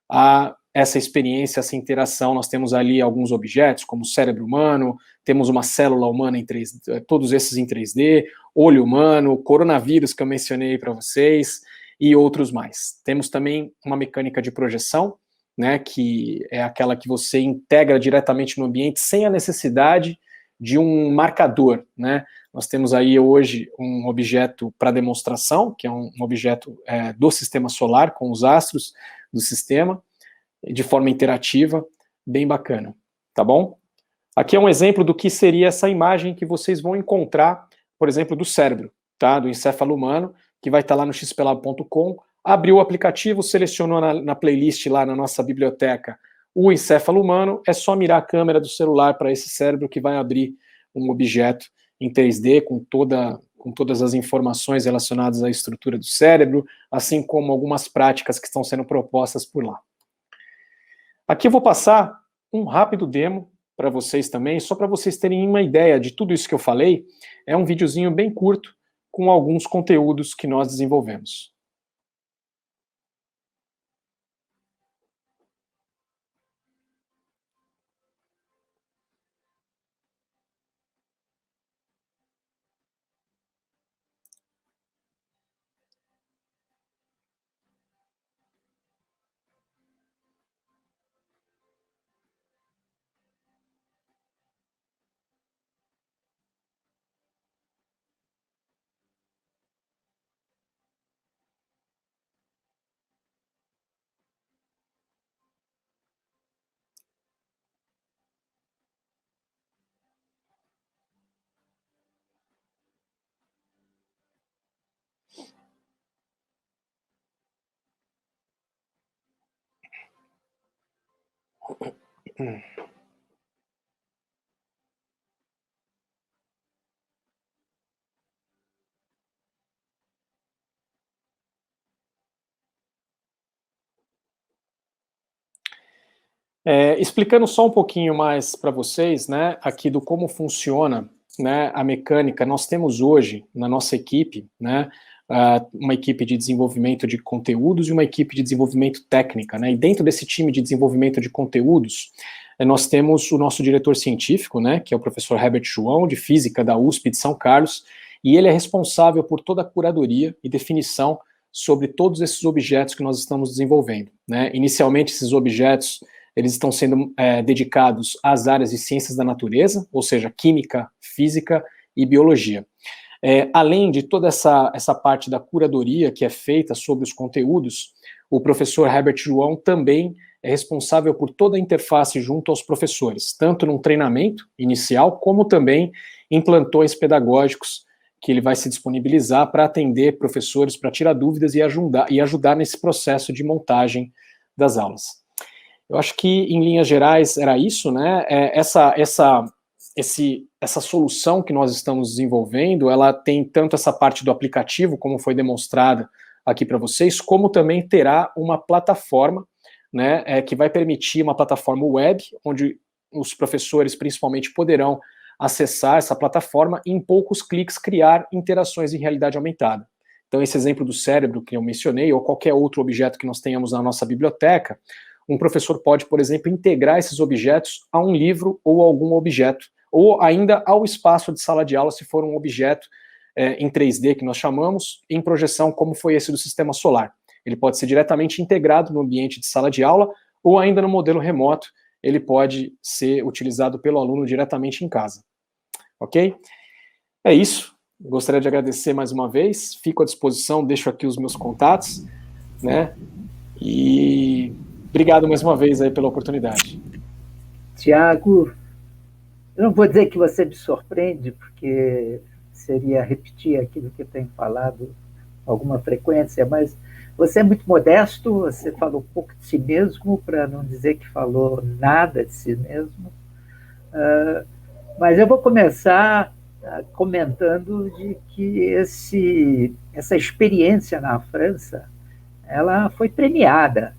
a essa experiência, essa interação. Nós temos ali alguns objetos, como o cérebro humano, temos uma célula humana em 3D, todos esses em 3D, olho humano, coronavírus que eu mencionei para vocês, e outros mais. Temos também uma mecânica de projeção, né, que é aquela que você integra diretamente no ambiente sem a necessidade de um marcador, né? Nós temos aí hoje um objeto para demonstração, que é um objeto do sistema solar, com os astros do sistema, de forma interativa, bem bacana, tá bom? Aqui é um exemplo do que seria essa imagem que vocês vão encontrar, por exemplo, do cérebro, tá? Do encéfalo humano, que vai estar lá no xpelab.com. Abriu o aplicativo, selecionou na playlist lá na nossa biblioteca o encéfalo humano, é só mirar a câmera do celular para esse cérebro que vai abrir um objeto em 3D com todas as informações relacionadas à estrutura do cérebro, assim como algumas práticas que estão sendo propostas por lá. Aqui eu vou passar um rápido demo para vocês também, só para vocês terem uma ideia de tudo isso que eu falei. É um videozinho bem curto com alguns conteúdos que nós desenvolvemos. Explicando só um pouquinho mais para vocês, né, aqui do como funciona, né, a mecânica. Nós temos hoje na nossa equipe, né, uma equipe de desenvolvimento de conteúdos e uma equipe de desenvolvimento técnica, né, e dentro desse time de desenvolvimento de conteúdos, nós temos o nosso diretor científico, né, que é o professor Herbert João, de Física da USP de São Carlos, e ele é responsável por toda a curadoria e definição sobre todos esses objetos que nós estamos desenvolvendo, né. Inicialmente, esses objetos eles estão sendo dedicados às áreas de ciências da natureza, ou seja, química, física e biologia. Além de toda essa parte da curadoria que é feita sobre os conteúdos, o professor Herbert João também é responsável por toda a interface junto aos professores, tanto num treinamento inicial, como também em plantões pedagógicos, que ele vai se disponibilizar para atender professores, para tirar dúvidas e ajudar nesse processo de montagem das aulas. Eu acho que, em linhas gerais, era isso, né? Essa solução que nós estamos desenvolvendo, ela tem tanto essa parte do aplicativo, como foi demonstrada aqui para vocês, como também terá uma plataforma, né, que vai permitir uma plataforma web, onde os professores, principalmente, poderão acessar essa plataforma e, em poucos cliques, criar interações em realidade aumentada. Então, esse exemplo do cérebro que eu mencionei, ou qualquer outro objeto que nós tenhamos na nossa biblioteca, um professor pode, por exemplo, integrar esses objetos a um livro ou algum objeto, ou ainda ao espaço de sala de aula, se for um objeto em 3D, que nós chamamos, em projeção, como foi esse do sistema solar. Ele pode ser diretamente integrado no ambiente de sala de aula, ou ainda no modelo remoto, ele pode ser utilizado pelo aluno diretamente em casa. Ok? É isso. Gostaria de agradecer mais uma vez, fico à disposição, deixo aqui os meus contatos, né? E obrigado mais uma vez aí pela oportunidade. Tiago, eu não vou dizer que você me surpreende, porque seria repetir aquilo que eu tenho falado com alguma frequência, mas você é muito modesto, você falou pouco de si mesmo, para não dizer que falou nada de si mesmo. Mas eu vou começar comentando de que essa experiência na França, ela foi premiada.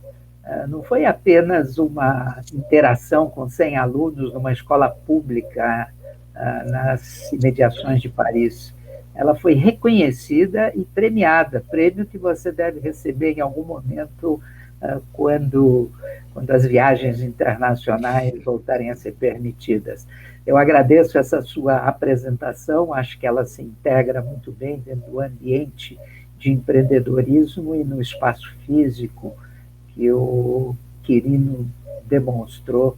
Não foi apenas uma interação com 100 alunos numa escola pública nas imediações de Paris. Ela foi reconhecida e premiada, prêmio que você deve receber em algum momento quando as viagens internacionais voltarem a ser permitidas. Eu agradeço essa sua apresentação, acho que ela se integra muito bem dentro do ambiente de empreendedorismo e no espaço físico que o Quirino demonstrou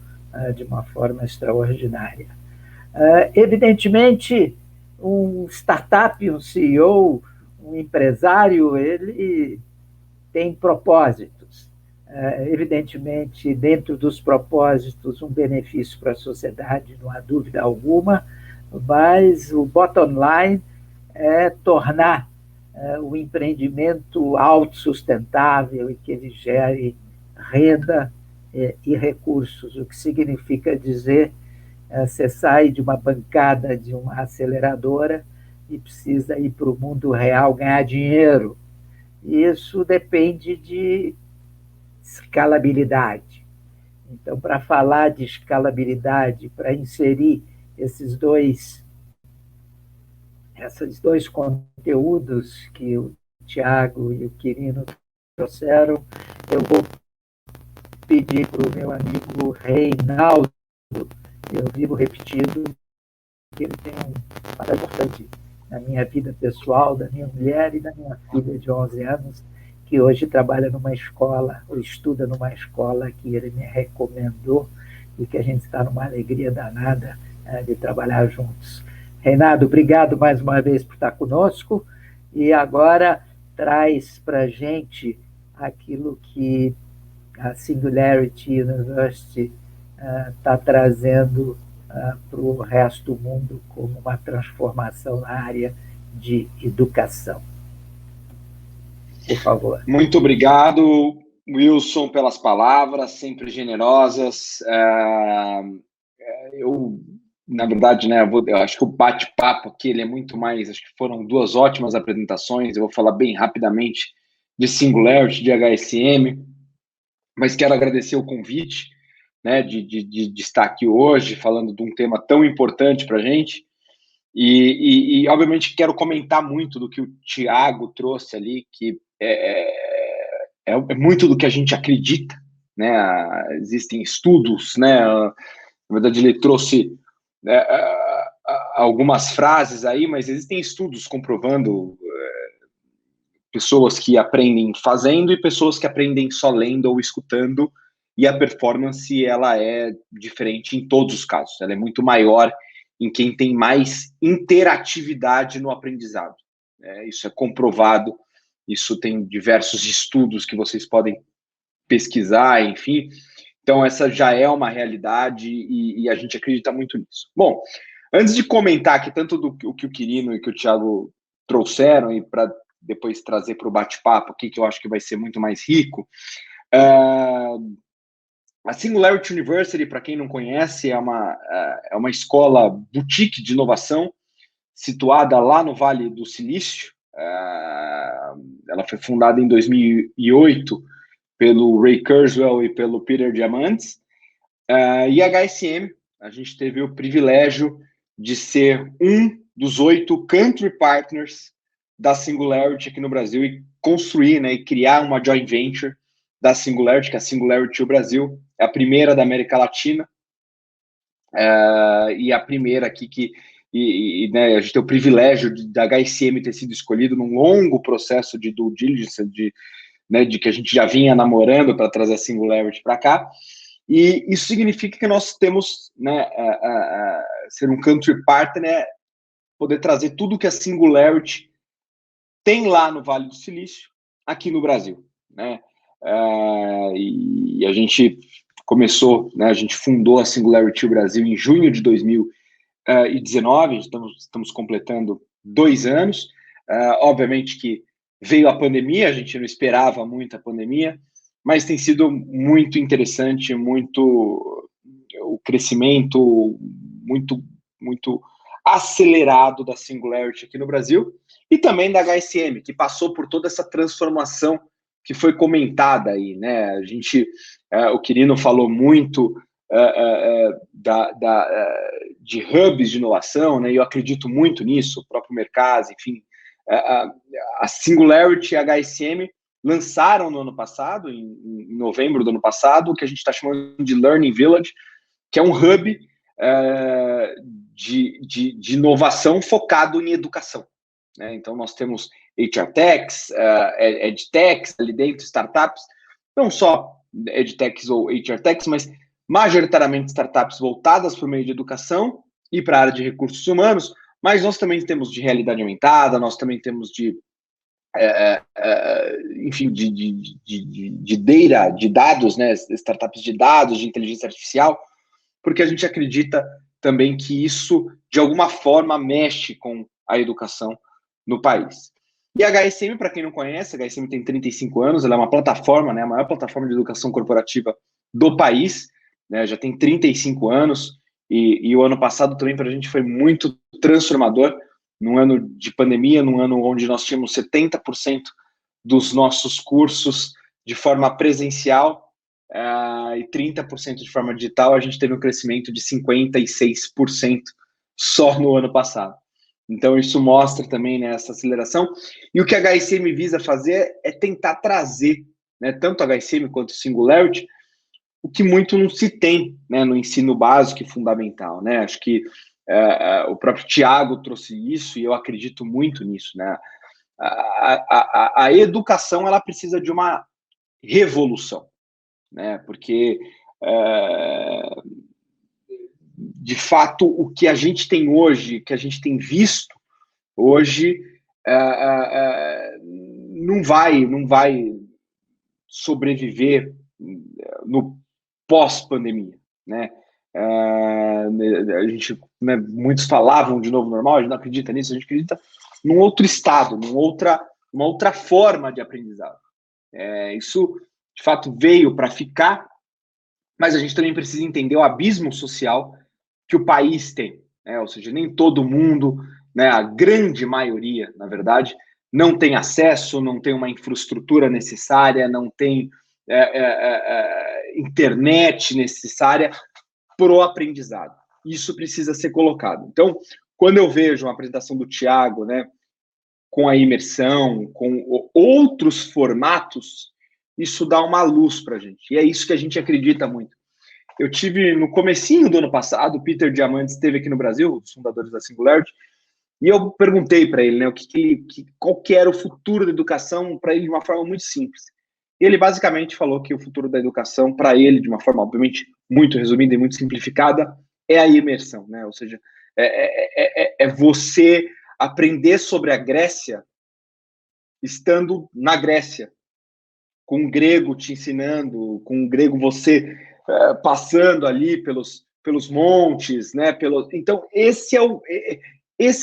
de uma forma extraordinária. Evidentemente, Um startup, um CEO, um empresário, ele tem propósitos. Evidentemente, dentro dos propósitos, um benefício para a sociedade, não há dúvida alguma, mas o bottom line é tornar o empreendimento autossustentável e que ele gere renda e recursos, o que significa dizer você sai de uma bancada de uma aceleradora e precisa ir para o mundo real ganhar dinheiro. Isso depende de escalabilidade. Então, para falar de escalabilidade, para inserir esses dois conteúdos que o Tiago e o Quirino trouxeram, eu vou pedir para o meu amigo Reinaldo. Eu vivo repetindo que ele tem um papel importante na minha vida pessoal, da minha mulher e da minha filha de 11 anos, que hoje trabalha numa escola, ou estuda numa escola que ele me recomendou e que a gente está numa alegria danada de trabalhar juntos. Reinaldo, obrigado mais uma vez por estar conosco e agora traz para a gente aquilo que a Singularity University está trazendo para o resto do mundo como uma transformação na área de educação. Por favor. Muito obrigado, Wilson, pelas palavras, sempre generosas. Eu, na verdade, né, eu acho que o bate-papo aqui ele é muito mais, acho que foram 2 ótimas apresentações, eu vou falar bem rapidamente de Singularity, de HSM, mas quero agradecer o convite, né, de estar aqui hoje, falando de um tema tão importante para a gente, e, obviamente, quero comentar muito do que o Tiago trouxe ali, que é muito do que a gente acredita, né, existem estudos, né, na verdade ele trouxe algumas frases aí, mas existem estudos comprovando pessoas que aprendem fazendo e pessoas que aprendem só lendo ou escutando, e a performance ela é diferente em todos os casos, ela é muito maior em quem tem mais interatividade no aprendizado. Isso é comprovado, isso tem diversos estudos que vocês podem pesquisar, enfim. Então, essa já é uma realidade e a gente acredita muito nisso. Bom, antes de comentar aqui tanto do que o Quirino e que o Tiago trouxeram, e para depois trazer para o bate-papo aqui, que eu acho que vai ser muito mais rico, a Singularity University, para quem não conhece, é uma escola boutique de inovação situada lá no Vale do Silício. Ela foi fundada em 2008 pelo Ray Kurzweil e pelo Peter Diamandis. E a HSM, a gente teve o privilégio de ser um dos 8 country partners da Singularity aqui no Brasil e construir, né, e criar uma joint venture da Singularity, que é a Singularity Brasil, é a primeira da América Latina, e a primeira aqui né, a gente tem o privilégio da HSM ter sido escolhido num longo processo de due diligence, de que a gente já vinha namorando para trazer a Singularity para cá, e isso significa que nós temos, né, ser um country partner, poder trazer tudo que a Singularity tem lá no Vale do Silício, aqui no Brasil, né? E a gente começou, né, a gente fundou a Singularity Brasil em junho de 2019, estamos completando 2 anos. Obviamente que veio a pandemia, a gente não esperava muito a pandemia, mas tem sido muito interessante, o crescimento muito acelerado da Singularity aqui no Brasil, e também da HSM, que passou por toda essa transformação que foi comentada aí, né? O Quirino falou muito de hubs de inovação, né? E eu acredito muito nisso, o próprio Mercaz, enfim. A Singularity e a HSM lançaram no ano passado, em novembro do ano passado, o que a gente está chamando de Learning Village, que é um hub de inovação focado em educação, né? Então, nós temos HR Techs, EdTechs, ali dentro, startups, não só EdTechs ou HR Techs, mas majoritariamente startups voltadas para o meio de educação e para a área de recursos humanos, mas nós também temos de realidade aumentada, nós também temos de enfim, de data, de dados, né, startups de dados, de inteligência artificial, porque a gente acredita também que isso, de alguma forma, mexe com a educação no país. E a HSM, para quem não conhece, a HSM tem 35 anos, ela é uma plataforma, né, a maior plataforma de educação corporativa do país, né, já tem 35 anos, e o ano passado também para a gente foi muito transformador, num ano de pandemia, num ano onde nós tínhamos 70% dos nossos cursos de forma presencial e 30% de forma digital, a gente teve um crescimento de 56% só no ano passado. Então, isso mostra também, né, essa aceleração. E o que a HSM visa fazer é tentar trazer, né, tanto a HSM quanto o Singularity, o que muito não se tem, né, no ensino básico e fundamental, né? Acho que o próprio Tiago trouxe isso e eu acredito muito nisso, né? A educação, ela precisa de uma revolução, né? Porque de fato o que a gente tem hoje, que a gente tem visto hoje, não vai sobreviver no pós-pandemia, né? A gente, né, muitos falavam de novo normal, a gente não acredita nisso, a gente acredita num outro estado, uma outra forma de aprendizado. Isso, de fato, veio para ficar, mas a gente também precisa entender o abismo social que o país tem, né? Ou seja, nem todo mundo, né, a grande maioria, na verdade, não tem acesso, não tem uma infraestrutura necessária, não tem internet necessária para o aprendizado. Isso precisa ser colocado. Então, quando eu vejo uma apresentação do Tiago, né, com a imersão, com outros formatos, isso dá uma luz para a gente. E é isso que a gente acredita muito. Eu tive, no comecinho do ano passado, o Peter Diamandis esteve aqui no Brasil, os fundadores da Singularity, e eu perguntei para ele, né, qual que era o futuro da educação para ele de uma forma muito simples. E ele basicamente falou que o futuro da educação, para ele, de uma forma, obviamente, muito resumida e muito simplificada, é a imersão, né? Ou seja, é você aprender sobre a Grécia estando na Grécia, com o grego te ensinando, com o grego você passando ali pelos montes, né? Então, esse é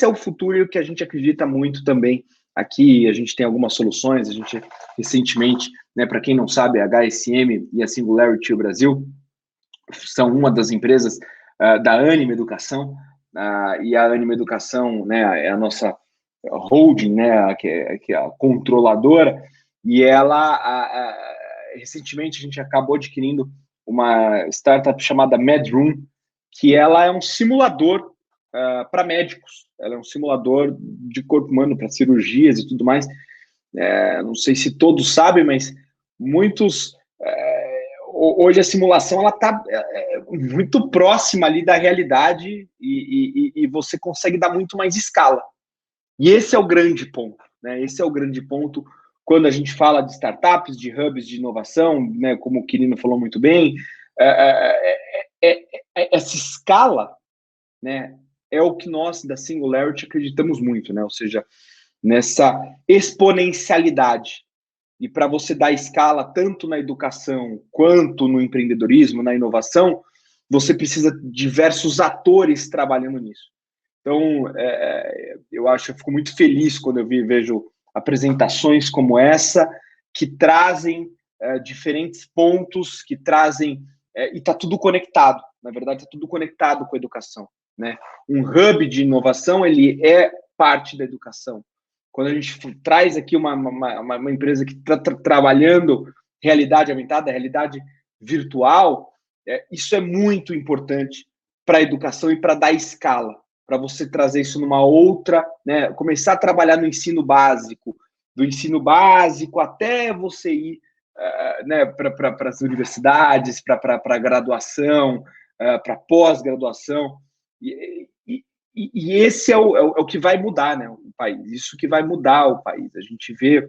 o futuro que a gente acredita muito também. Aqui a gente tem algumas soluções, a gente recentemente, né, para quem não sabe, a HSM e a Singularity Brasil são uma das empresas da Anima Educação, e a Anima Educação, né, é a nossa holding, né, que é a controladora, e ela, recentemente, a gente acabou adquirindo uma startup chamada MedRoom, que ela é um simulador para médicos. Ela é um simulador de corpo humano para cirurgias e tudo mais. Não sei se todos sabem, mas muitos... hoje a simulação ela está muito próxima ali da realidade e você consegue dar muito mais escala. E esse é o grande ponto, né? Esse é o grande ponto quando a gente fala de startups, de hubs de inovação, né? Como o Quirino falou muito bem, essa escala, né, é o que nós da Singularity acreditamos muito, né? Ou seja, nessa exponencialidade. E para você dar escala tanto na educação quanto no empreendedorismo, na inovação, você precisa de diversos atores trabalhando nisso. Então, eu fico muito feliz quando eu vejo apresentações como essa, que trazem diferentes pontos, que trazem... e está tudo conectado, na verdade, está tudo conectado com a educação, né? Um hub de inovação, ele é parte da educação. Quando a gente traz aqui uma empresa que está trabalhando realidade aumentada, realidade virtual, isso é muito importante para a educação e para dar escala, para você trazer isso numa outra, né, começar a trabalhar no ensino básico, do ensino básico até você ir né, para as universidades, para a graduação, para pós-graduação. E esse é o que vai mudar, né, o país. Isso que vai mudar o país. A gente vê,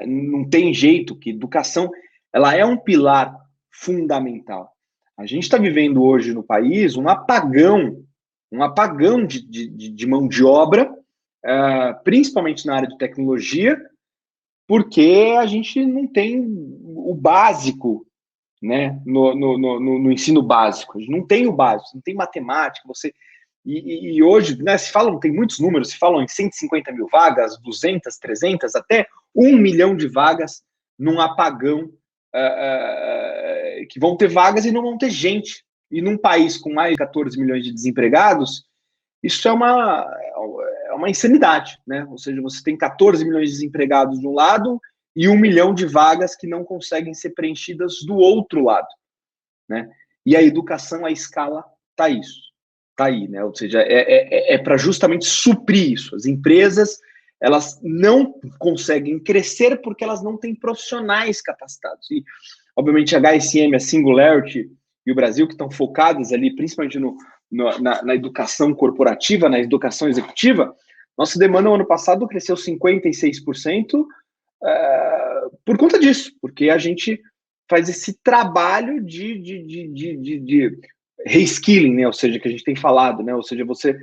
não tem jeito, que educação ela é um pilar fundamental. A gente está vivendo hoje no país um apagão um apagão de mão de obra, principalmente na área de tecnologia, porque a gente não tem o básico, né, no ensino básico. A gente não tem o básico, não tem matemática, e hoje, né, tem muitos números, se falam em 150 mil vagas, 200, 300, até 1 milhão de vagas num apagão, que vão ter vagas e não vão ter gente. E num país com mais de 14 milhões de desempregados, isso é uma insanidade, né? Ou seja, você tem 14 milhões de desempregados de um lado e 1 milhão de vagas que não conseguem ser preenchidas do outro lado, né? E a educação, a escala, tá aí, né? Ou seja, é para justamente suprir isso. As empresas, elas não conseguem crescer porque elas não têm profissionais capacitados. E, obviamente, a HSM, a Singularity e o Brasil, que estão focadas ali, principalmente na educação corporativa, na educação executiva, nossa demanda no ano passado cresceu 56%, por conta disso, porque a gente faz esse trabalho de reskilling, né? Ou seja, que a gente tem falado, né? Ou seja, você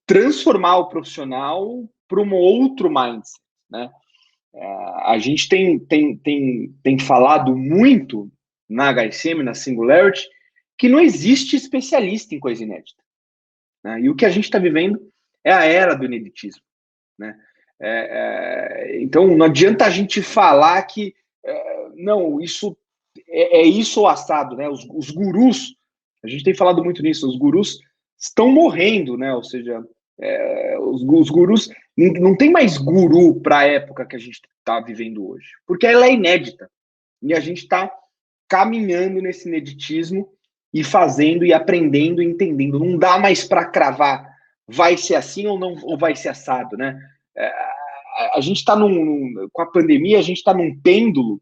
transformar o profissional para um outro mindset, né? A gente tem falado muito na HSM, na Singularity, que não existe especialista em coisa inédita, né? E o que a gente está vivendo é a era do ineditismo, né? Então, não adianta a gente falar que não, isso é isso ou assado, né? Os gurus, a gente tem falado muito nisso, os gurus estão morrendo, né? Ou seja, os gurus, não tem mais guru para a época que a gente está vivendo hoje, porque ela é inédita, e a gente está caminhando nesse ineditismo e fazendo e aprendendo e entendendo. Não dá mais para cravar, vai ser assim ou não, ou vai ser assado, né? A gente está com a pandemia, a gente está num pêndulo,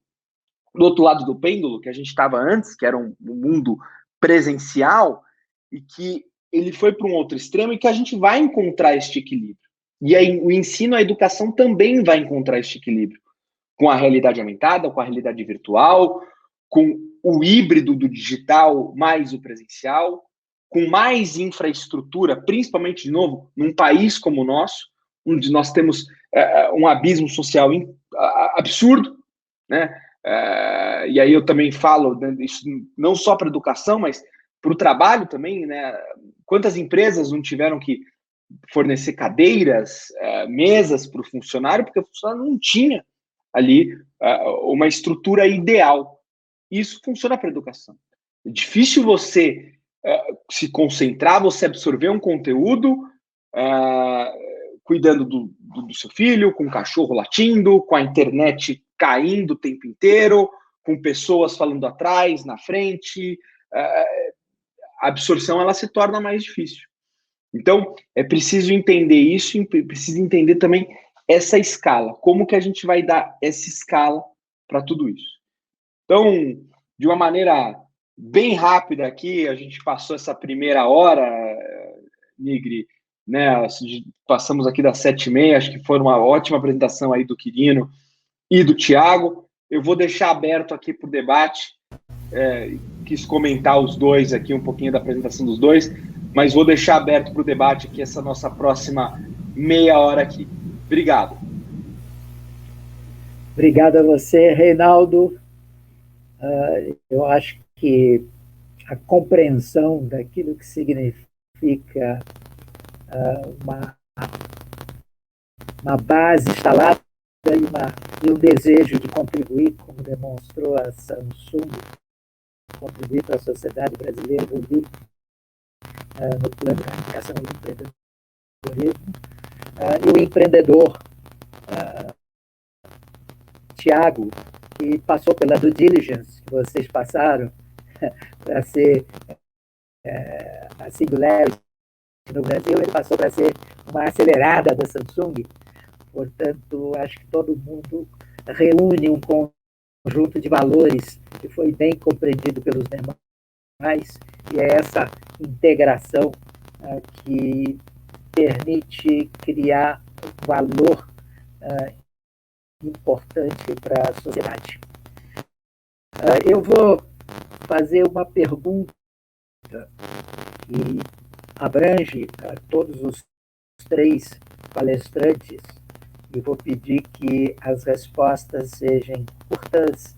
do outro lado do pêndulo, que a gente estava antes, que era um mundo presencial, e que ele foi para um outro extremo e que a gente vai encontrar este equilíbrio. E aí o ensino, a educação também vai encontrar este equilíbrio, com a realidade aumentada, com a realidade virtual, com o híbrido do digital mais o presencial, com mais infraestrutura, principalmente, de novo, num país como o nosso, onde nós temos um abismo social absurdo, né? E aí eu também falo, né, isso não só para a educação, mas para o trabalho também, né? Quantas empresas não tiveram que fornecer cadeiras, mesas para o funcionário, porque o funcionário não tinha ali uma estrutura ideal. Isso funciona para a educação. É difícil você se concentrar, você absorver um conteúdo, cuidando do seu filho, com o cachorro latindo, com a internet caindo o tempo inteiro, com pessoas falando atrás, na frente. A absorção, ela se torna mais difícil. Então, é preciso entender isso e precisa entender também essa escala. Como que a gente vai dar essa escala para tudo isso? Então, de uma maneira bem rápida aqui, a gente passou essa primeira hora, Nigri, né? Passamos aqui das 7h30, acho que foi uma ótima apresentação aí do Quirino e do Thiago. Eu vou deixar aberto aqui para o debate, quis comentar os dois aqui, um pouquinho da apresentação dos dois, mas vou deixar aberto para o debate aqui essa nossa próxima meia hora aqui. Obrigado. Obrigado a você, Reinaldo. Eu acho que a compreensão daquilo que significa uma base instalada e um desejo de contribuir, como demonstrou a Samsung, contribuir para a sociedade brasileira, evoluir no plano de comunicação e empreendedorismo. E o empreendedor, Thiago, que passou pela due diligence que vocês passaram para ser a Singularity no Brasil, ele passou para ser uma acelerada da Samsung. Portanto, acho que todo mundo reúne um conjunto de valores que foi bem compreendido pelos demais, e é essa integração que permite criar um valor importante para a sociedade. Eu vou fazer uma pergunta que abrange todos os 3 palestrantes, e vou pedir que as respostas sejam curtas,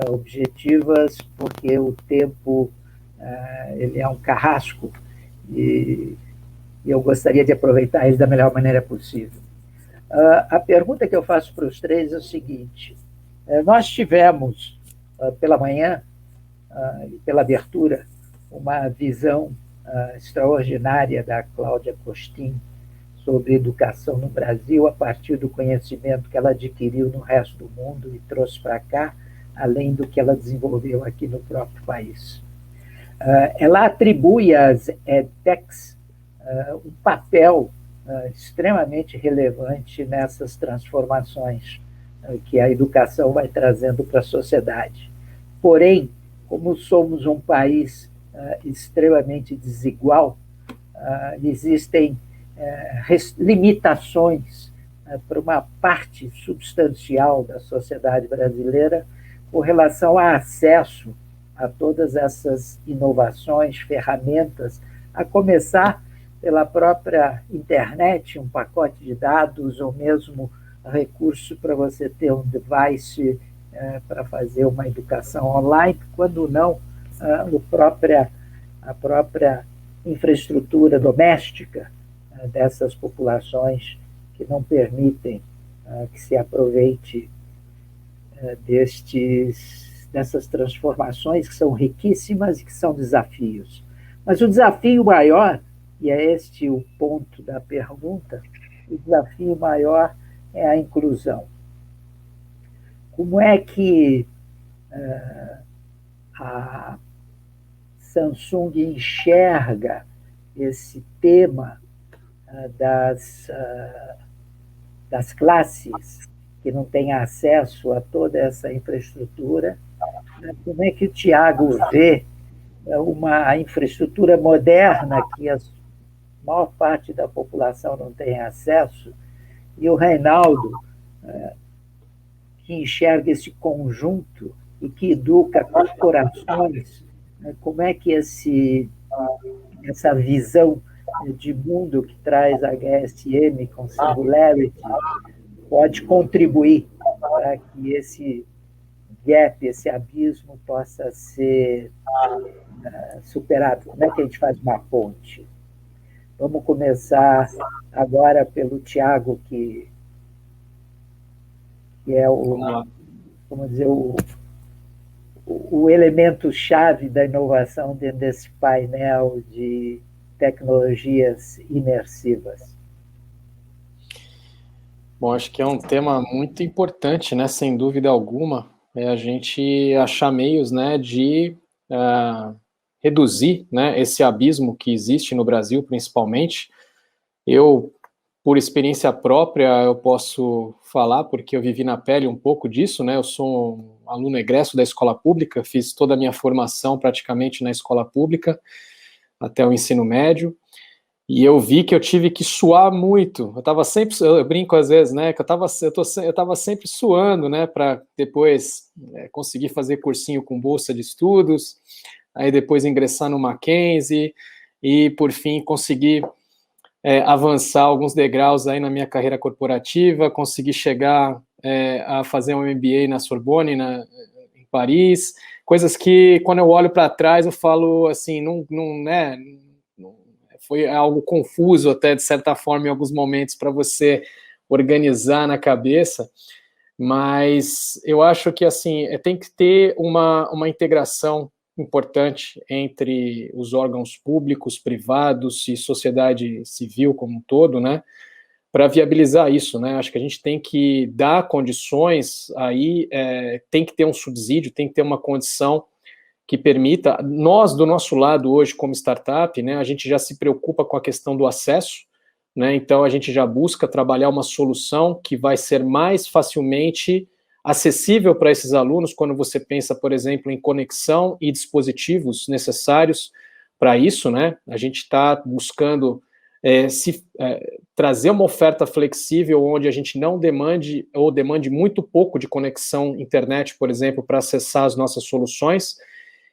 objetivas, porque o tempo ele é um carrasco e eu gostaria de aproveitar ele da melhor maneira possível. A pergunta que eu faço para os 3 é o seguinte: nós tivemos, pela manhã e pela abertura, uma visão extraordinária da Cláudia Costin sobre educação no Brasil, a partir do conhecimento que ela adquiriu no resto do mundo e trouxe para cá, além do que ela desenvolveu aqui no próprio país. Ela atribui às EdTechs um papel extremamente relevante nessas transformações que a educação vai trazendo para a sociedade. Porém, como somos um país extremamente desigual, existem limitações para uma parte substancial da sociedade brasileira com relação a acesso a todas essas inovações, ferramentas, a começar pela própria internet, um pacote de dados, ou mesmo recurso para você ter um device para fazer uma educação online, quando não a própria infraestrutura doméstica dessas populações que não permitem que se aproveite dessas transformações que são riquíssimas e que são desafios. Mas o desafio maior, e é este o ponto da pergunta, o desafio maior é a inclusão. Como é que a Samsung enxerga esse tema das classes que não têm acesso a toda essa infraestrutura? Como é que o Tiago vê uma infraestrutura moderna que a maior parte da população não tem acesso, e o Reinaldo, que enxerga esse conjunto e que educa corporações, como é que essa visão de mundo que traz a HSM com Singularity pode contribuir para que esse gap, esse abismo possa ser superado? Como é que a gente faz uma ponte? Vamos começar agora pelo Tiago, que é o elemento-chave da inovação dentro desse painel de tecnologias imersivas. Bom, acho que é um tema muito importante, né, sem dúvida alguma, a gente achar meios, né, de reduzir, né, esse abismo que existe no Brasil, principalmente. Eu, por experiência própria, eu posso falar, porque eu vivi na pele um pouco disso, né, eu sou um aluno egresso da escola pública, fiz toda a minha formação praticamente na escola pública, até o ensino médio, e eu vi que eu tive que suar muito. Eu brinco às vezes, né, que eu tava sempre suando, né, para depois conseguir fazer cursinho com bolsa de estudos, aí depois ingressar no Mackenzie, e por fim conseguir avançar alguns degraus aí na minha carreira corporativa, conseguir chegar a fazer um MBA na Sorbonne, em Paris, coisas que, quando eu olho para trás, eu falo assim, foi algo confuso até, de certa forma, em alguns momentos, para você organizar na cabeça, mas eu acho que, assim, tem que ter uma integração importante entre os órgãos públicos, privados e sociedade civil como um todo, né, para viabilizar isso, né? Acho que a gente tem que dar condições aí, tem que ter um subsídio, tem que ter uma condição que permita. Nós, do nosso lado hoje, como startup, né, a gente já se preocupa com a questão do acesso, né, então a gente já busca trabalhar uma solução que vai ser mais facilmente acessível para esses alunos, quando você pensa, por exemplo, em conexão e dispositivos necessários para isso, né, a gente está buscando trazer uma oferta flexível, onde a gente não demande, ou demande muito pouco de conexão internet, por exemplo, para acessar as nossas soluções,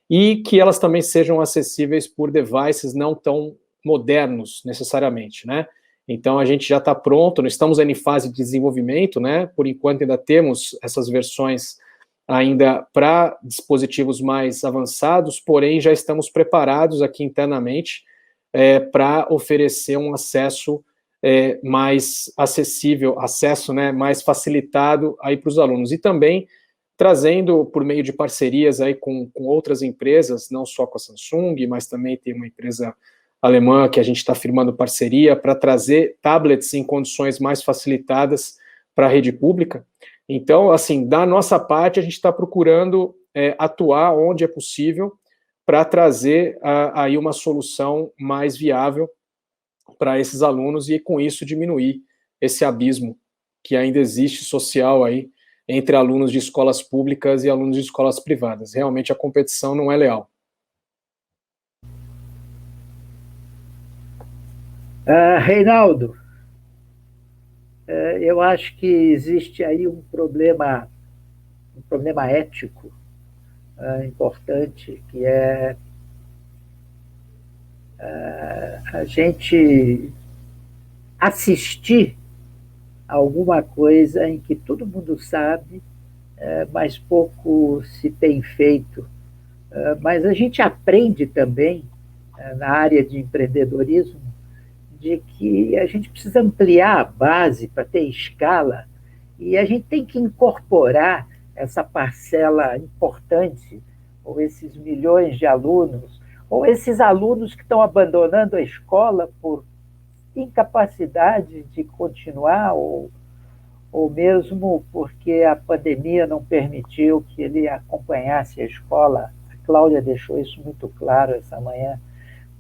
e que elas também sejam acessíveis por devices não tão modernos, necessariamente, né? Então, a gente já está pronto, nós estamos em fase de desenvolvimento, né? Por enquanto, ainda temos essas versões ainda para dispositivos mais avançados, porém, já estamos preparados aqui internamente para oferecer um acesso mais acessível, acesso, né, mais facilitado aí para os alunos. E também trazendo, por meio de parcerias aí com outras empresas, não só com a Samsung, mas também tem uma empresa alemã que a gente está firmando parceria para trazer tablets em condições mais facilitadas para a rede pública. Então, assim, da nossa parte, a gente está procurando atuar onde é possível para trazer aí uma solução mais viável para esses alunos e, com isso, diminuir esse abismo que ainda existe social aí entre alunos de escolas públicas e alunos de escolas privadas. Realmente, a competição não é leal. Reinaldo, eu acho que existe aí um problema ético importante, que é a gente assistir a alguma coisa em que todo mundo sabe, mas pouco se tem feito. Mas a gente aprende também, na área de empreendedorismo, de que a gente precisa ampliar a base para ter escala, e a gente tem que incorporar essa parcela importante, ou esses milhões de alunos, ou esses alunos que estão abandonando a escola por incapacidade de continuar, ou mesmo porque a pandemia não permitiu que ele acompanhasse a escola. A Cláudia deixou isso muito claro essa manhã.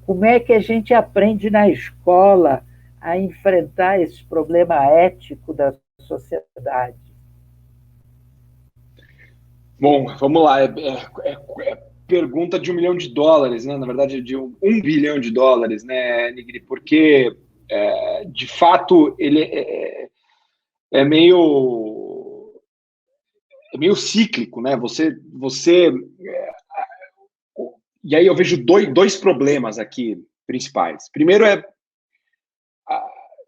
Como é que a gente aprende na escola a enfrentar esse problema ético da sociedade? Bom, vamos lá. Pergunta de $1 milhão, né? Na verdade, de $1 bilhão, né, Nigri? Porque, de fato, ele é meio cíclico, né? E aí eu vejo dois problemas aqui principais. Primeiro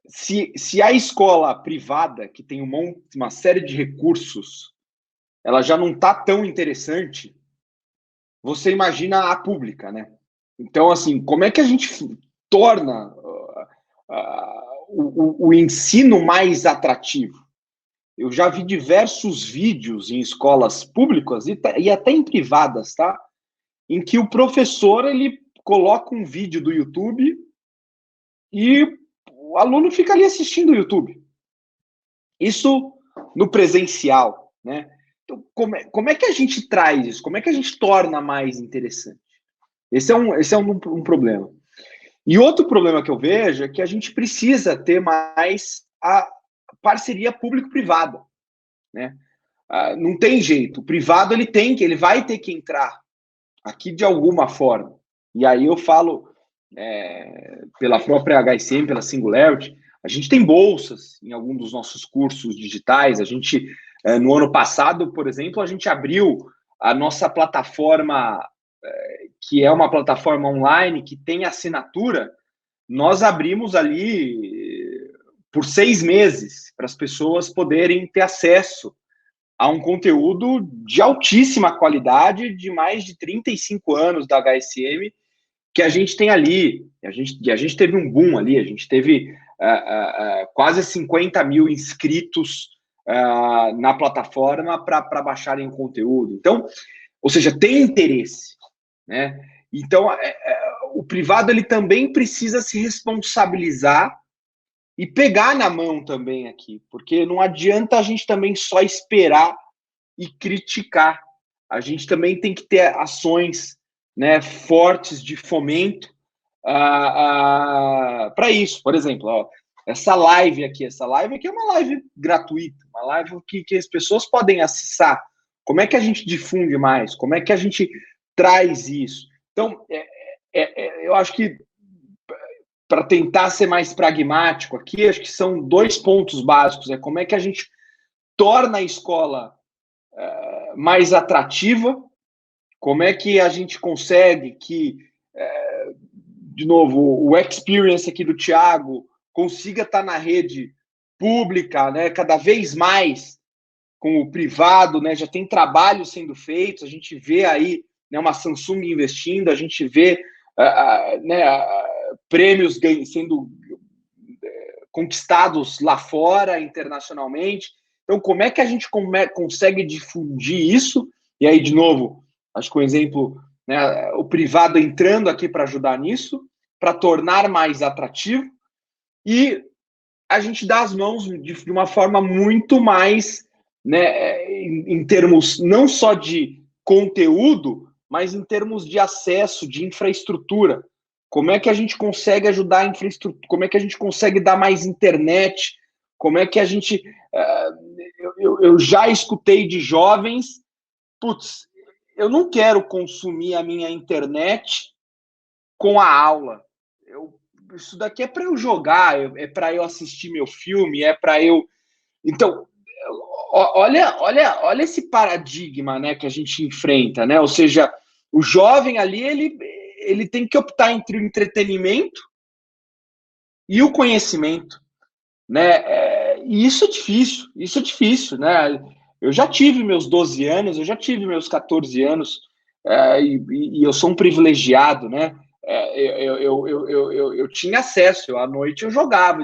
se a escola privada, que tem uma série de recursos, ela já não está tão interessante, você imagina a pública, né? Então, assim, como é que a gente torna o ensino mais atrativo? Eu já vi diversos vídeos em escolas públicas e até em privadas, tá? Em que o professor, ele coloca um vídeo do YouTube e o aluno fica ali assistindo o YouTube. Isso no presencial, né? Então, como é que a gente traz isso? Como é que a gente torna mais interessante? Esse é um problema. E outro problema que eu vejo é que a gente precisa ter mais a parceria público-privada, né? Não tem jeito. O privado, ele vai ter que entrar aqui de alguma forma. E aí eu falo pela própria HSM, pela Singularity, a gente tem bolsas em algum dos nossos cursos digitais. A gente, no ano passado, por exemplo, a gente abriu a nossa plataforma, que é uma plataforma online que tem assinatura. Nós abrimos ali por 6 meses para as pessoas poderem ter acesso a um conteúdo de altíssima qualidade, de mais de 35 anos da HSM, que a gente tem ali. A gente teve um boom ali, a gente teve quase 50 mil inscritos na plataforma para baixarem o conteúdo. Então, ou seja, tem interesse, né? Então, o privado, ele também precisa se responsabilizar e pegar na mão também aqui, porque não adianta a gente também só esperar e criticar. A gente também tem que ter ações, né, fortes de fomento para isso. Por exemplo, essa live aqui é uma live gratuita, uma live que as pessoas podem acessar. Como é que a gente difunde mais? Como é que a gente traz isso? Então, eu acho que, para tentar ser mais pragmático aqui, acho que são 2 pontos básicos. Como é que a gente torna a escola mais atrativa, como é que a gente consegue que de novo, o experience aqui do Thiago consiga estar na rede pública, né, cada vez mais com o privado, né, já tem trabalho sendo feito, a gente vê aí, né, uma Samsung investindo, a gente vê né, prêmios sendo conquistados lá fora, internacionalmente. Então, como é que a gente consegue difundir isso? E aí, de novo, acho que um exemplo, né, o privado entrando aqui para ajudar nisso, para tornar mais atrativo, e a gente dá as mãos de uma forma muito mais, né, em termos não só de conteúdo, mas em termos de acesso, de infraestrutura. Como é que a gente consegue ajudar a infraestrutura? Como é que a gente consegue dar mais internet? Como é que a gente... eu já escutei de jovens, putz, eu não quero consumir a minha internet com a aula. Isso daqui é para eu jogar, é para eu assistir meu filme, é para eu... Então, olha esse paradigma, né, que a gente enfrenta, né? Ou seja, o jovem ali, ele tem que optar entre o entretenimento e o conhecimento, né? E isso é difícil, né? Eu já tive meus 12 anos, eu já tive meus 14 anos, e eu sou um privilegiado, né? Eu tinha acesso, à noite eu jogava.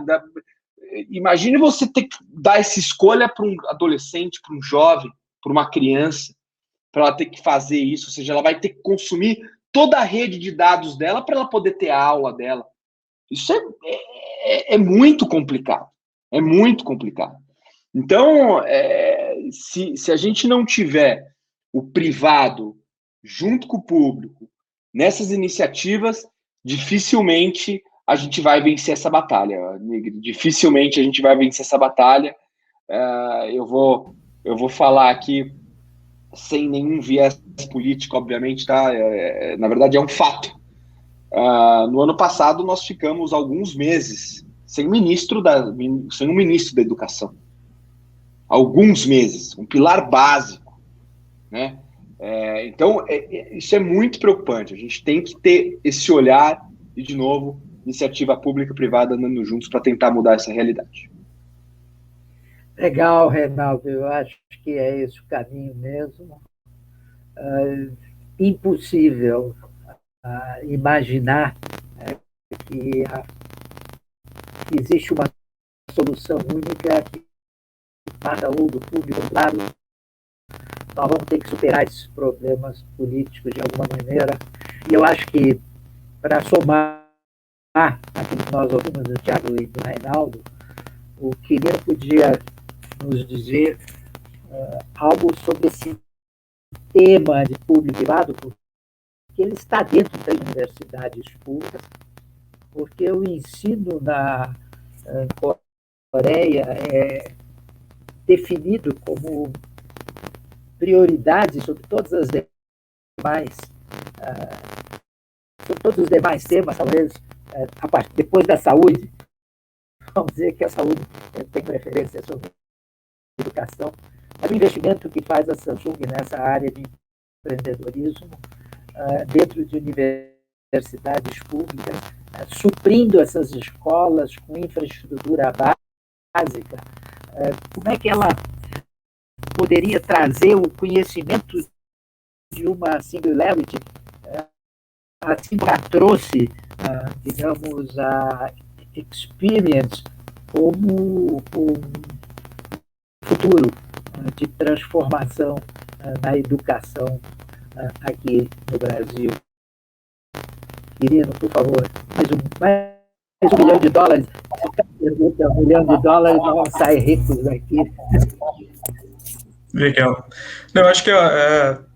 Imagine você ter que dar essa escolha para um adolescente, para um jovem, para uma criança, para ela ter que fazer isso, ou seja, ela vai ter que consumir toda a rede de dados dela para ela poder ter a aula dela. Isso é muito complicado, é muito complicado. Então, se a gente não tiver o privado junto com o público nessas iniciativas, dificilmente a gente vai vencer essa batalha, Nigri. Dificilmente a gente vai vencer essa batalha. Eu vou falar aqui sem nenhum viés político, obviamente, tá? Na verdade, é um fato. No ano passado, nós ficamos alguns meses sem um ministro da educação. Alguns meses, um pilar básico, né? Então, isso é muito preocupante. A gente tem que ter esse olhar e, de novo, iniciativa pública e privada andando juntos para tentar mudar essa realidade. Legal, Reinaldo. Eu acho que é esse o caminho mesmo. Impossível imaginar que existe uma solução única que parta ou do público ou do lado. Nós vamos ter que superar esses problemas políticos de alguma maneira. E eu acho que, para somar aquilo que nós ouvimos do Thiago e do Reinaldo, o Quirino podia nos dizer algo sobre esse tema de público e privado, porque ele está dentro das universidades públicas, porque o ensino na Coreia é definido como prioridade sobre todas as demais, sobre todos os demais temas, talvez, depois da saúde. Vamos dizer que a saúde tem preferência sobre a educação. Mas o investimento que faz a Samsung nessa área de empreendedorismo, dentro de universidades públicas, suprindo essas escolas com infraestrutura básica, como é que ela poderia trazer o conhecimento de uma singularity, assim como ela trouxe, digamos, a experience como um futuro de transformação na educação aqui no Brasil. Quirino, por favor, mais $1 milhão. Se pergunta $1 milhão, nós vamos sair ricos daqui. Legal. Não, eu acho que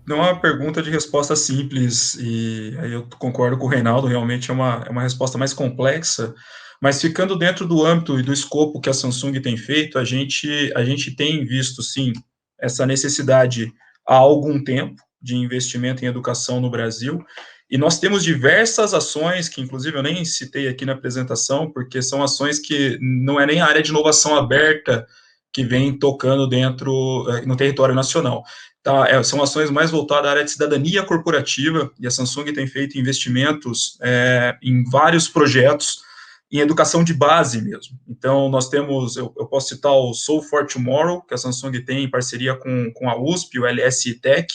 não é uma pergunta de resposta simples, e aí eu concordo com o Reinaldo, realmente é uma resposta mais complexa, mas ficando dentro do âmbito e do escopo que a Samsung tem feito, a gente tem visto, sim, essa necessidade há algum tempo de investimento em educação no Brasil, e nós temos diversas ações, que inclusive eu nem citei aqui na apresentação, porque são ações que não é nem a área de inovação aberta que vem tocando no território nacional. Tá, são ações mais voltadas à área de cidadania corporativa, e a Samsung tem feito investimentos em vários projetos em educação de base mesmo. Então, nós temos, eu posso citar o Soul for Tomorrow, que a Samsung tem em parceria com a USP, o LSI Tech,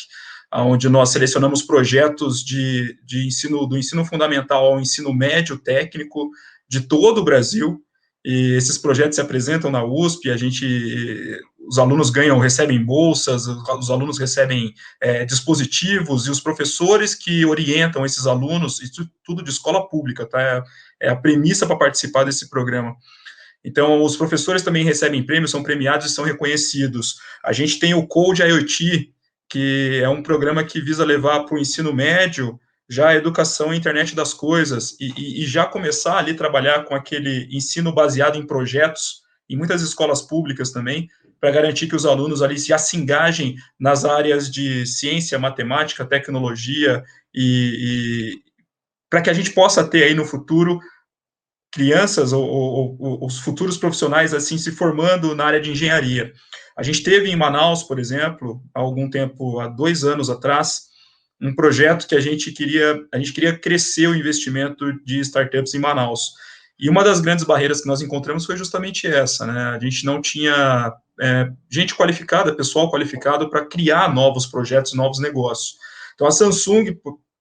onde nós selecionamos projetos de ensino, do ensino fundamental ao ensino médio técnico de todo o Brasil, e esses projetos se apresentam na USP, os alunos recebem bolsas, os alunos recebem dispositivos, e os professores que orientam esses alunos, isso tudo de escola pública, tá? É a premissa para participar desse programa. Então, os professores também recebem prêmios, são premiados e são reconhecidos. A gente tem o Code IoT, que é um programa que visa levar para o ensino médio já a educação e internet das coisas, e já começar ali a trabalhar com aquele ensino baseado em projetos, em muitas escolas públicas também, para garantir que os alunos ali já se engajem nas áreas de ciência, matemática, tecnologia, e para que a gente possa ter aí no futuro crianças ou os futuros profissionais assim se formando na área de engenharia. A gente teve em Manaus, por exemplo, há algum tempo, há 2 anos atrás, um projeto que a gente queria crescer o investimento de startups em Manaus. E uma das grandes barreiras que nós encontramos foi justamente essa, né? A gente não tinha gente qualificada, pessoal qualificado para criar novos projetos, novos negócios. Então, a Samsung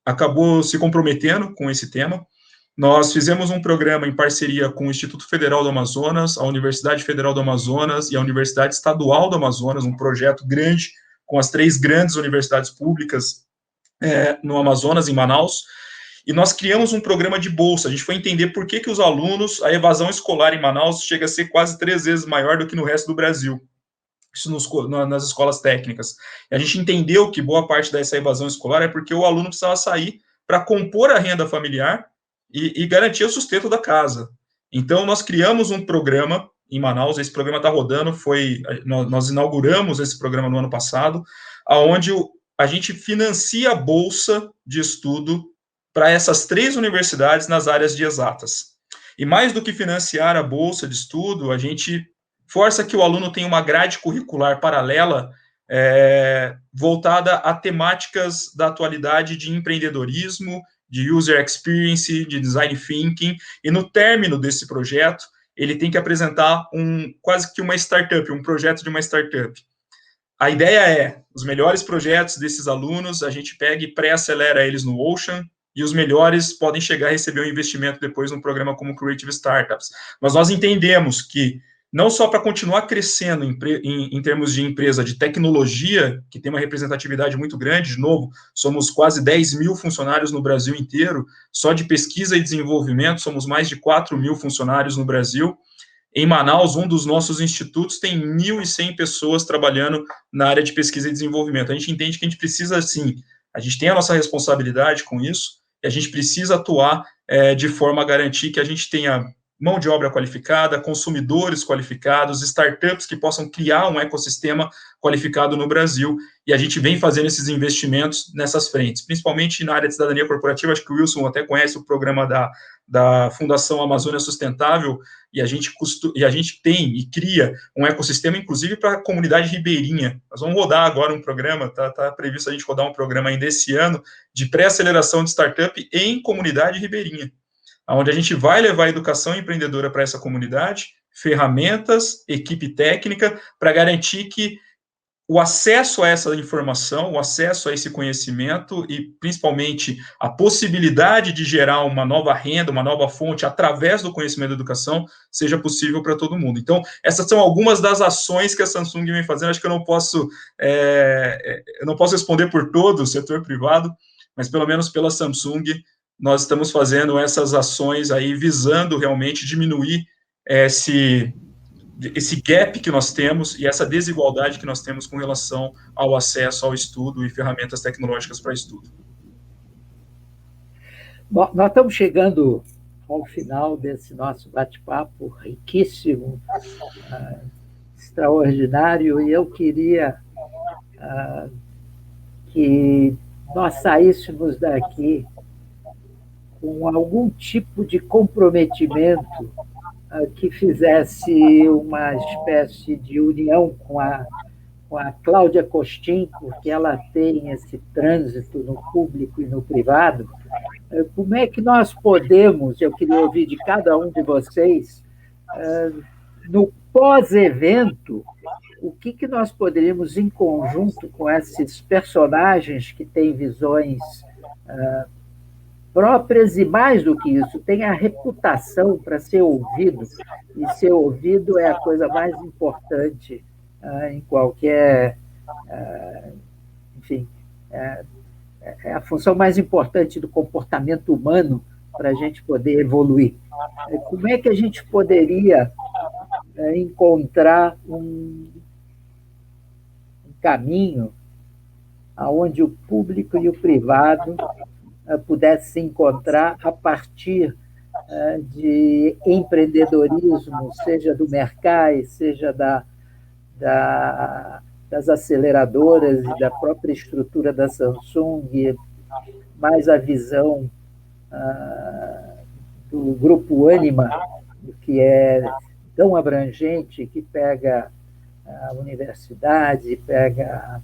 acabou se comprometendo com esse tema. Nós fizemos um programa em parceria com o Instituto Federal do Amazonas, a Universidade Federal do Amazonas e a Universidade Estadual do Amazonas, um projeto grande com as 3 grandes universidades públicas no Amazonas, em Manaus, e nós criamos um programa de bolsa. A gente foi entender por que os alunos, a evasão escolar em Manaus chega a ser quase 3 vezes maior do que no resto do Brasil, isso nas escolas técnicas. E a gente entendeu que boa parte dessa evasão escolar é porque o aluno precisava sair para compor a renda familiar e garantir o sustento da casa. Então, nós criamos um programa em Manaus, esse programa está rodando, nós inauguramos esse programa no ano passado, onde a gente financia a bolsa de estudo para essas 3 universidades nas áreas de exatas. E mais do que financiar a bolsa de estudo, a gente força que o aluno tenha uma grade curricular paralela voltada a temáticas da atualidade de empreendedorismo, de user experience, de design thinking, e no término desse projeto, ele tem que apresentar quase que uma startup, um projeto de uma startup. A ideia é, os melhores projetos desses alunos, a gente pega e pré-acelera eles no Ocean, e os melhores podem chegar a receber um investimento depois num programa como Creative Startups. Mas nós entendemos que, não só para continuar crescendo em termos de empresa de tecnologia, que tem uma representatividade muito grande, de novo, somos quase 10 mil funcionários no Brasil inteiro, só de pesquisa e desenvolvimento, somos mais de 4 mil funcionários no Brasil. Em Manaus, um dos nossos institutos tem 1.100 pessoas trabalhando na área de pesquisa e desenvolvimento. A gente entende que a gente precisa, sim, a gente tem a nossa responsabilidade com isso, e a gente precisa atuar de forma a garantir que a gente tenha mão de obra qualificada, consumidores qualificados, startups que possam criar um ecossistema qualificado no Brasil, e a gente vem fazendo esses investimentos nessas frentes, principalmente na área de cidadania corporativa. Acho que o Wilson até conhece o programa da Fundação Amazônia Sustentável, e a gente tem e cria um ecossistema, inclusive, para a comunidade ribeirinha. Nós vamos rodar agora um programa, está previsto a gente rodar um programa ainda esse ano, de pré-aceleração de startup em comunidade ribeirinha, onde a gente vai levar a educação empreendedora para essa comunidade, ferramentas, equipe técnica, para garantir que o acesso a essa informação, o acesso a esse conhecimento e, principalmente, a possibilidade de gerar uma nova renda, uma nova fonte através do conhecimento da educação, seja possível para todo mundo. Então, essas são algumas das ações que a Samsung vem fazendo. Acho que eu não posso responder por todo o setor privado, mas, pelo menos pela Samsung, nós estamos fazendo essas ações aí visando realmente diminuir esse gap que nós temos e essa desigualdade que nós temos com relação ao acesso ao estudo e ferramentas tecnológicas para estudo. Bom, nós estamos chegando ao final desse nosso bate-papo riquíssimo, extraordinário, e eu queria que nós saíssemos daqui com algum tipo de comprometimento que fizesse uma espécie de união com a Cláudia Costin, porque ela tem esse trânsito no público e no privado. Como é que nós podemos, eu queria ouvir de cada um de vocês, no pós-evento, o que nós poderíamos, em conjunto com esses personagens que têm visões próprias e, mais do que isso, têm a reputação para ser ouvido, e ser ouvido é a coisa mais importante em qualquer... enfim, é a função mais importante do comportamento humano para a gente poder evoluir. Como é que a gente poderia encontrar um caminho onde o público e o privado pudessem se encontrar a partir de empreendedorismo, seja do Mercai, seja das aceleradoras e da própria estrutura da Samsung, mais a visão do grupo Anima, que é tão abrangente, que pega a universidade, pega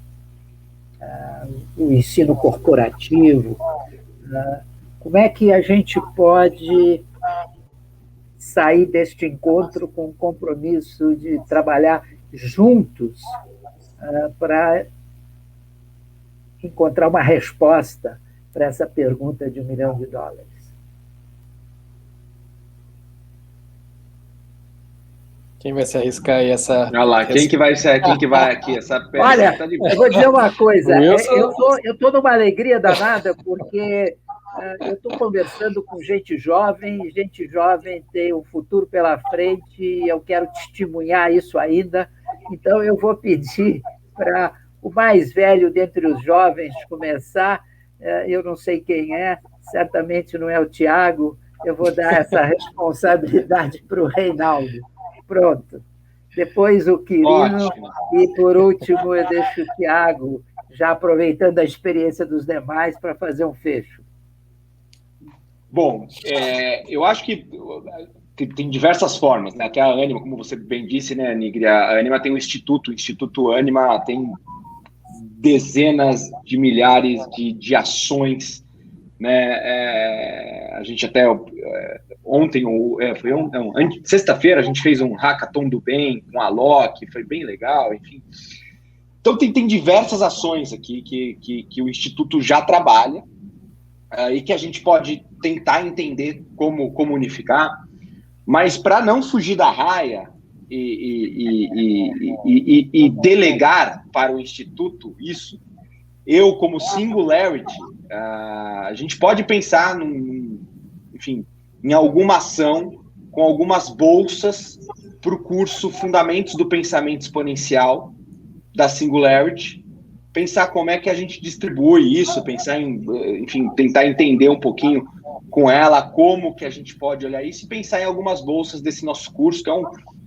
o ensino corporativo. Como é que a gente pode sair deste encontro com o compromisso de trabalhar juntos para encontrar uma resposta para essa pergunta de $1 milhão? Quem vai se arriscar aí essa... Olha lá, quem que vai aqui? Essa Olha, tá de... eu vou dizer uma coisa, Wilson. eu estou numa alegria danada, porque eu estou conversando com gente jovem tem um futuro pela frente, e eu quero testemunhar isso ainda, então eu vou pedir para o mais velho dentre os jovens começar, eu não sei quem é, certamente não é o Tiago, eu vou dar essa responsabilidade para o Reinaldo. Pronto. Depois o Quirino, Ótimo. E por último eu deixo o Tiago, já aproveitando a experiência dos demais, para fazer um fecho. Bom, eu acho que tem diversas formas, né? Até a Anima, como você bem disse, né, Nigri, a Anima tem um instituto, o Instituto Anima tem dezenas de milhares de ações, né? A gente até ontem, sexta-feira, a gente fez um hackathon do bem com a Loki, foi bem legal, enfim. Então tem diversas ações aqui que o Instituto já trabalha, e que a gente pode tentar entender como unificar, mas para não fugir da raia e delegar para o Instituto isso, eu, como Singularity, a gente pode pensar em alguma ação com algumas bolsas para o curso Fundamentos do Pensamento Exponencial da Singularity, pensar como é que a gente distribui isso, pensar tentar entender um pouquinho com ela como que a gente pode olhar isso e pensar em algumas bolsas desse nosso curso,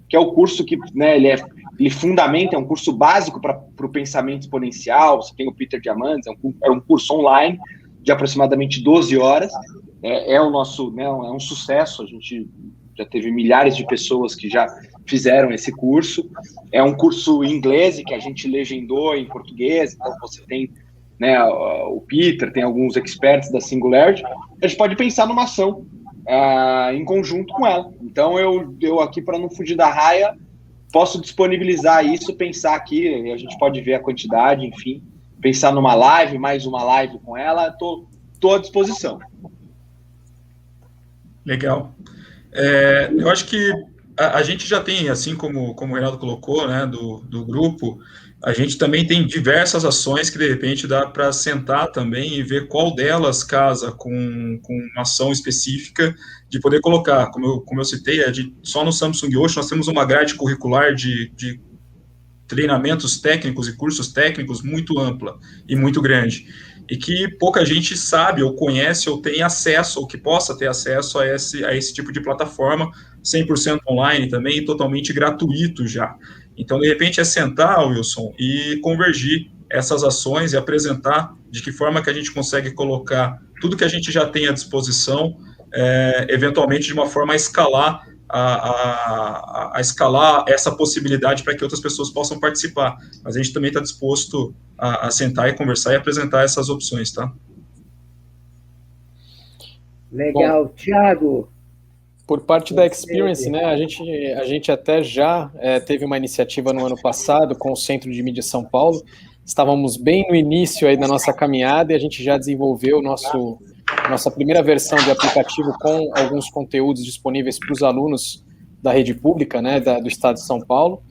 que é o curso que, né, ele fundamenta, é um curso básico para o pensamento exponencial. Você tem o Peter Diamandis, é um curso online de aproximadamente 12 horas, é o nosso, né, é um sucesso, a gente já teve milhares de pessoas que já fizeram esse curso, é um curso em inglês que a gente legendou em português, então você tem, né, o Peter, tem alguns experts da Singularity, a gente pode pensar numa ação em conjunto com ela. Então eu aqui, para não fugir da raia, posso disponibilizar isso, pensar aqui, a gente pode ver a quantidade, enfim, pensar numa live, mais uma live com ela, estou à disposição. Legal. Eu acho que a gente já tem, assim como o Reinaldo colocou, né, do grupo, a gente também tem diversas ações que, de repente, dá para sentar também e ver qual delas casa com uma ação específica de poder colocar. Como eu citei, só no Samsung Ocean nós temos uma grade curricular de treinamentos técnicos e cursos técnicos muito ampla e muito grande, e que pouca gente sabe ou conhece ou tem acesso, ou que possa ter acesso a esse tipo de plataforma, 100% online também, e totalmente gratuito já. Então, de repente, é sentar, Wilson, e convergir essas ações e apresentar de que forma que a gente consegue colocar tudo que a gente já tem à disposição, eventualmente de uma forma a escalar a escalar essa possibilidade para que outras pessoas possam participar. Mas a gente também está disposto a sentar e conversar e apresentar essas opções, tá? Legal. Bom, Thiago. Por parte da Experience, né, a gente até já teve uma iniciativa no ano passado com o Centro de Mídia São Paulo. Estávamos bem no início aí da nossa caminhada e a gente já desenvolveu nossa primeira versão de aplicativo com alguns conteúdos disponíveis para os alunos da rede pública, né, do estado de São Paulo,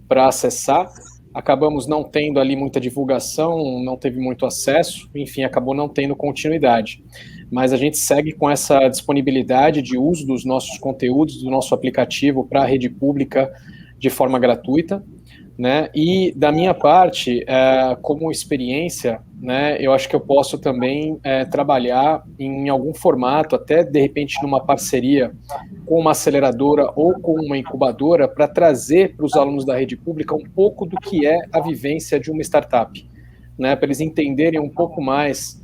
para acessar. Acabamos não tendo ali muita divulgação, não teve muito acesso, enfim, acabou não tendo continuidade. Mas a gente segue com essa disponibilidade de uso dos nossos conteúdos, do nosso aplicativo para a rede pública de forma gratuita, né? E da minha parte, como experiência, né, eu acho que eu posso também trabalhar em algum formato, até de repente numa parceria com uma aceleradora ou com uma incubadora, para trazer para os alunos da rede pública um pouco do que é a vivência de uma startup, né, para eles entenderem um pouco mais,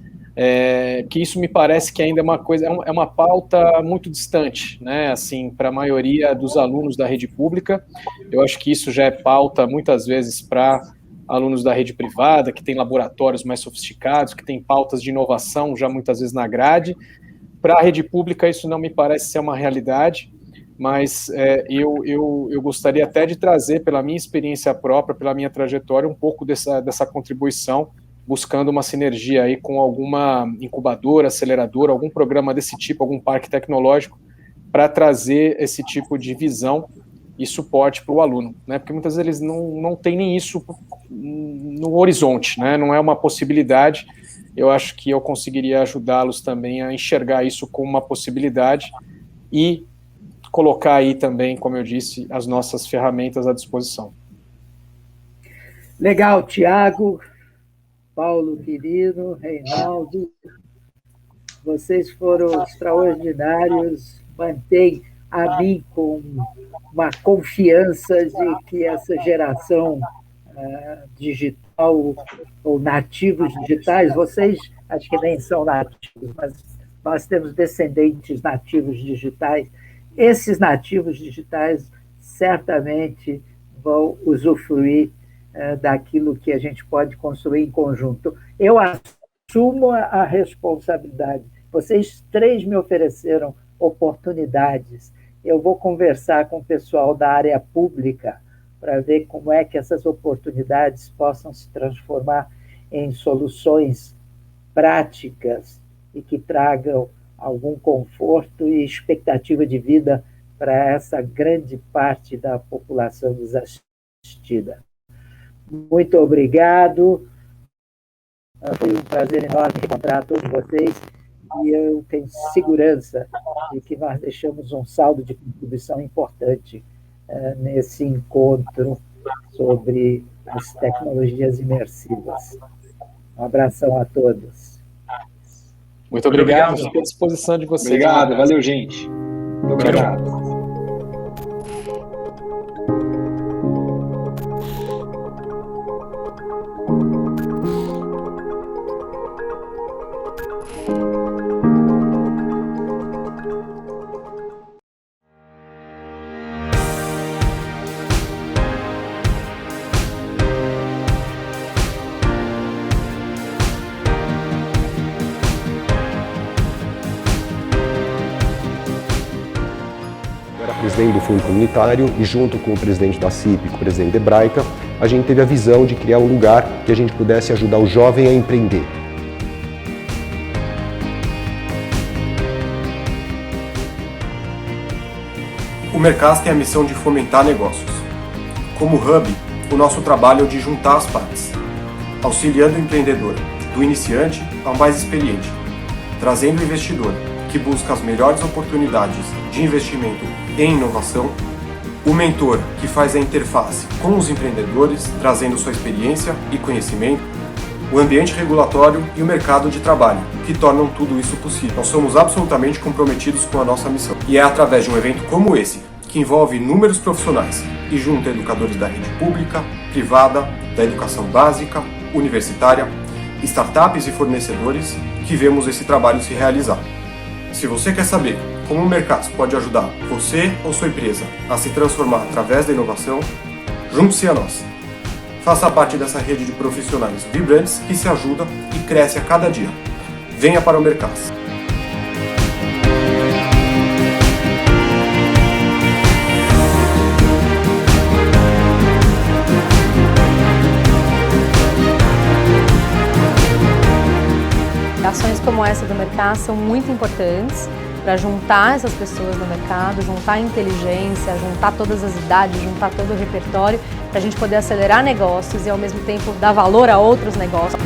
que isso me parece que ainda é uma coisa, é uma pauta muito distante, né, assim, para a maioria dos alunos da rede pública. Eu acho que isso já é pauta muitas vezes para alunos da rede privada, que tem laboratórios mais sofisticados, que tem pautas de inovação já muitas vezes na grade. Para a rede pública isso não me parece ser uma realidade, mas eu gostaria até de trazer, pela minha experiência própria, pela minha trajetória, um pouco dessa contribuição, buscando uma sinergia aí com alguma incubadora, aceleradora, algum programa desse tipo, algum parque tecnológico, para trazer esse tipo de visão e suporte para o aluno, né? Porque muitas vezes eles não têm nem isso no horizonte, né? Não é uma possibilidade. Eu acho que eu conseguiria ajudá-los também a enxergar isso como uma possibilidade e colocar aí também, como eu disse, as nossas ferramentas à disposição. Legal, Thiago, Paulo, querido, Reinaldo, vocês foram extraordinários, mantém a mim com uma confiança de que essa geração digital ou nativos digitais, vocês acho que nem são nativos, mas nós temos descendentes nativos digitais, esses nativos digitais certamente vão usufruir daquilo que a gente pode construir em conjunto. Eu assumo a responsabilidade. Vocês três me ofereceram oportunidades. Eu vou conversar com o pessoal da área pública para ver como é que essas oportunidades possam se transformar em soluções práticas e que tragam algum conforto e expectativa de vida para essa grande parte da população desassistida. Muito obrigado. Foi um prazer enorme encontrar todos vocês e eu tenho segurança de que nós deixamos um saldo de contribuição importante nesse encontro sobre as tecnologias imersivas. Um abração a todos. Muito obrigado. Fico à disposição de vocês. Obrigado, valeu, gente. Muito obrigado. Presidente do Fundo Comunitário e junto com o presidente da CIP, com o presidente da Hebraica, a gente teve a visão de criar um lugar que a gente pudesse ajudar o jovem a empreender. O Mercas tem a missão de fomentar negócios. Como hub, o nosso trabalho é o de juntar as partes, auxiliando o empreendedor, do iniciante ao mais experiente, trazendo o investidor, que busca as melhores oportunidades de investimento em inovação, o mentor, que faz a interface com os empreendedores, trazendo sua experiência e conhecimento, o ambiente regulatório e o mercado de trabalho, que tornam tudo isso possível. Nós somos absolutamente comprometidos com a nossa missão. E é através de um evento como esse, que envolve inúmeros profissionais e junta educadores da rede pública, privada, da educação básica, universitária, startups e fornecedores, que vemos esse trabalho se realizar. Se você quer saber como o Mercas pode ajudar você ou sua empresa a se transformar através da inovação, junte-se a nós. Faça parte dessa rede de profissionais vibrantes que se ajudam e cresce a cada dia. Venha para o Mercas. Ações como essa do Mercas são muito importantes para juntar essas pessoas no mercado, juntar a inteligência, juntar todas as idades, juntar todo o repertório, para a gente poder acelerar negócios e ao mesmo tempo dar valor a outros negócios.